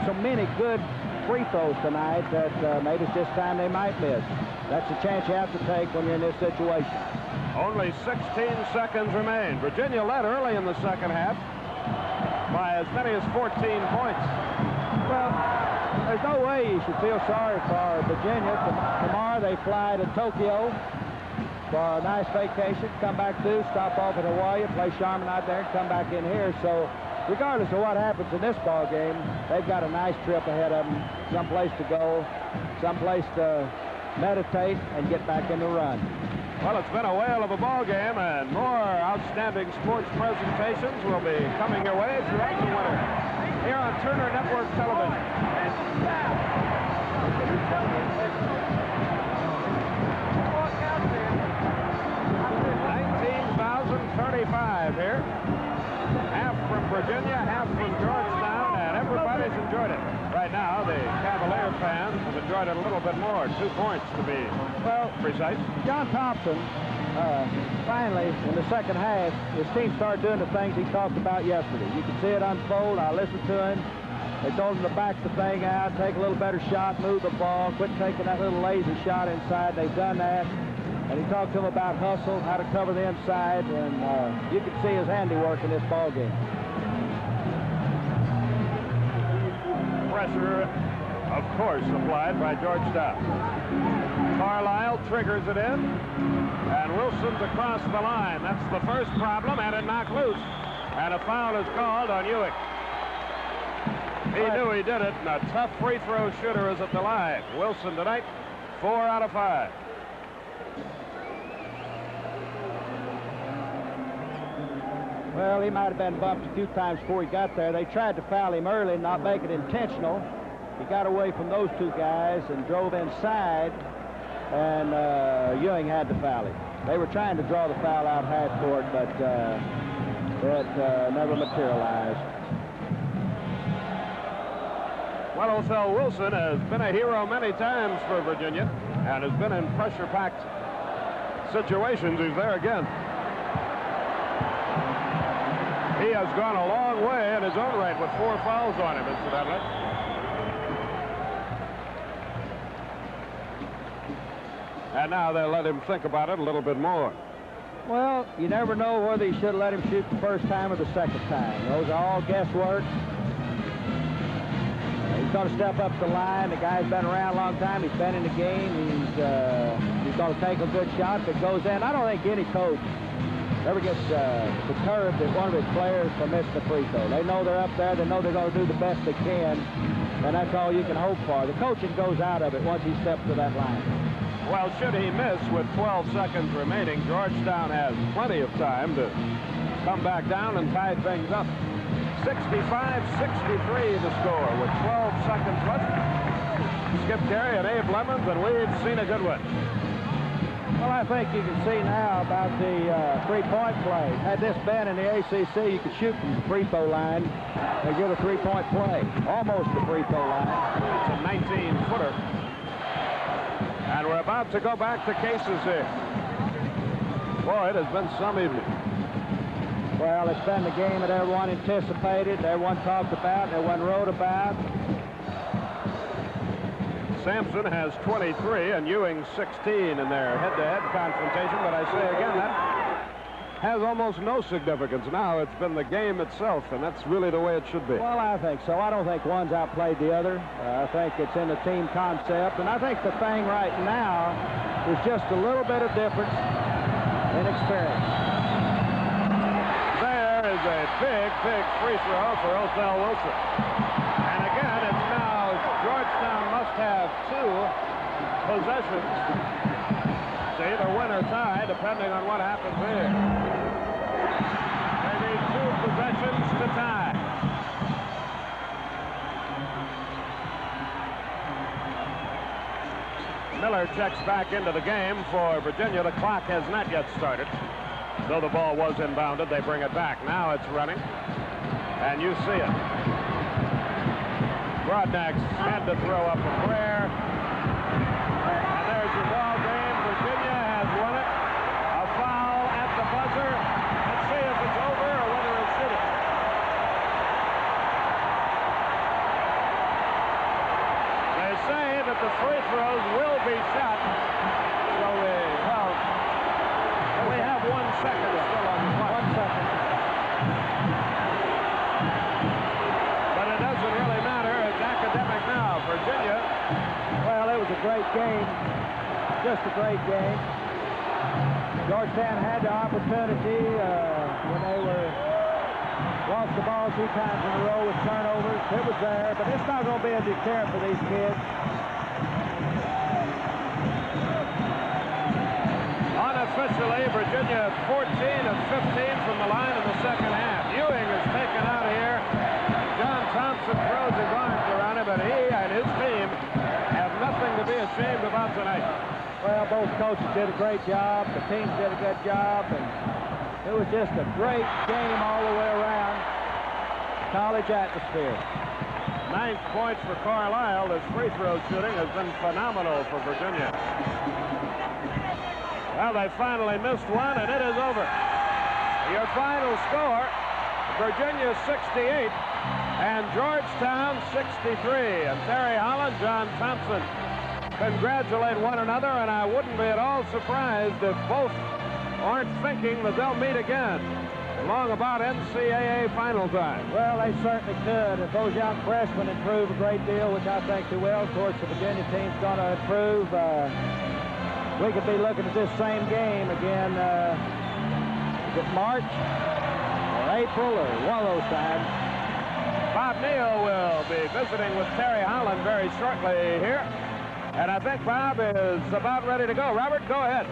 so many good free throws tonight that maybe it's this time they might miss. That's a chance you have to take when you're in this situation. Only 16 seconds remain. Virginia led early in the second half by as many as 14 points. Well, there's no way you should feel sorry for Virginia. Tomorrow they fly to Tokyo for a nice vacation, come back to, stop off at Hawaii, play Charmin out there, and come back in here. So regardless of what happens in this ball game, they've got a nice trip ahead of them, someplace to go, someplace to meditate and get back in the run. Well, it's been a whale of a ball game, and more outstanding sports presentations will be coming your way throughout the winter here on Turner Network Television. 19,035 here. Half from Virginia, half from Georgetown, and everybody's enjoyed it. Right now, the Cavalier fans have enjoyed it a little bit more. 2 points to be precise. John Thompson, finally, in the second half, his team started doing the things he talked about yesterday. You can see it unfold. I listened to him. They told him to back the thing out, take a little better shot, move the ball, quit taking that little lazy shot inside. They've done that. And he talked to him about hustle, how to cover the inside, and you can see his handiwork in this ball game. Pressure, of course, applied by Georgetown. Carlisle triggers it in, and Wilson's across the line. That's the first problem, and it knocked loose. And a foul is called on Ewing. He knew he did it, and a tough free throw shooter is at the line. Wilson tonight, 4 out of 5. Well, he might have been bumped a few times before he got there. They tried to foul him early and not make it intentional. He got away from those 2 guys and drove inside, and Ewing had to foul him. They were trying to draw the foul out half court, but it never materialized. Well, Othell Wilson has been a hero many times for Virginia and has been in pressure-packed situations. He's there again. He has gone a long way in his own right with 4 fouls on him, incidentally. And now they'll let him think about it a little bit more. Well, you never know whether you should let him shoot the first time or the second time. Those are all guesswork. He's going to step up the line. The guy's been around a long time. He's been in the game. He's going to take a good shot that goes in. I don't think any coach ever gets perturbed that one of his players will miss the free throw. They know they're up there. They know they're going to do the best they can, and that's all you can hope for. The coaching goes out of it once he steps to that line. Well, should he miss with 12 seconds remaining, Georgetown has plenty of time to come back down and tie things up. 65-63 the score with 12 seconds left. Skip Carey and Abe Lemons, and we've seen a good one. Well, I think you can see now about the three-point play. Had this been in the ACC, you could shoot from the free throw line and get a three-point play. Almost the free throw line. It's a 19-footer. And we're about to go back to cases here. Boy, it has been some evening. Well, it's been the game that everyone anticipated, everyone talked about, everyone wrote about. Sampson has 23 and Ewing 16 in their head-to-head confrontation, but I say again, that has almost no significance now. It's been the game itself, and that's really the way it should be. Well, I think so. I don't think one's outplayed the other. I think it's in the team concept, and I think the thing right now is just a little bit of difference in experience. There is a big free throw for Othell Wilson. And again, it's now Georgetown must have 2 possessions to either win or tie, depending on what happens here. They need 2 possessions to tie. Miller checks back into the game for Virginia. The clock has not yet started. Though the ball was inbounded, they bring it back. Now it's running, and you see it. Broadnax had to throw up a prayer. And there's your ball game. Virginia has won it. A foul at the buzzer. Let's see if it's over or whether it's sitting. They say that the free throws will be shot. So we have 1 second still on the clock. 1 second. But it doesn't really matter. It's academic now. Virginia. Well, it was a great game. Just a great game. Georgetown had the opportunity when they lost the ball 2 times in a row with turnovers. It was there, but it's not going to be a deterrent for these kids. Unofficially, Virginia 14 of 15 from the line in the second half. Ewing is taken out of here. John Thompson throws his arms around him, but he and his team have nothing to be ashamed about tonight. Well, both coaches did a great job. The teams did a good job, and it was just a great game all the way around. College atmosphere. 9 points for Carlisle. This free throw shooting has been phenomenal for Virginia. Well, they finally missed one, and it is over. Your final score, Virginia 68 and Georgetown 63. And Terry Holland, John Thompson congratulate one another, and I wouldn't be at all surprised if both aren't thinking that they'll meet again long about NCAA final time. Well, they certainly could. If those young freshmen improve a great deal, which I think they will, of course, the Virginia team's going to improve. We could be looking at this same game again, is it March or April or one of those times? Bob Neal will be visiting with Terry Holland very shortly here. And I think Bob is about ready to go. Robert, go ahead.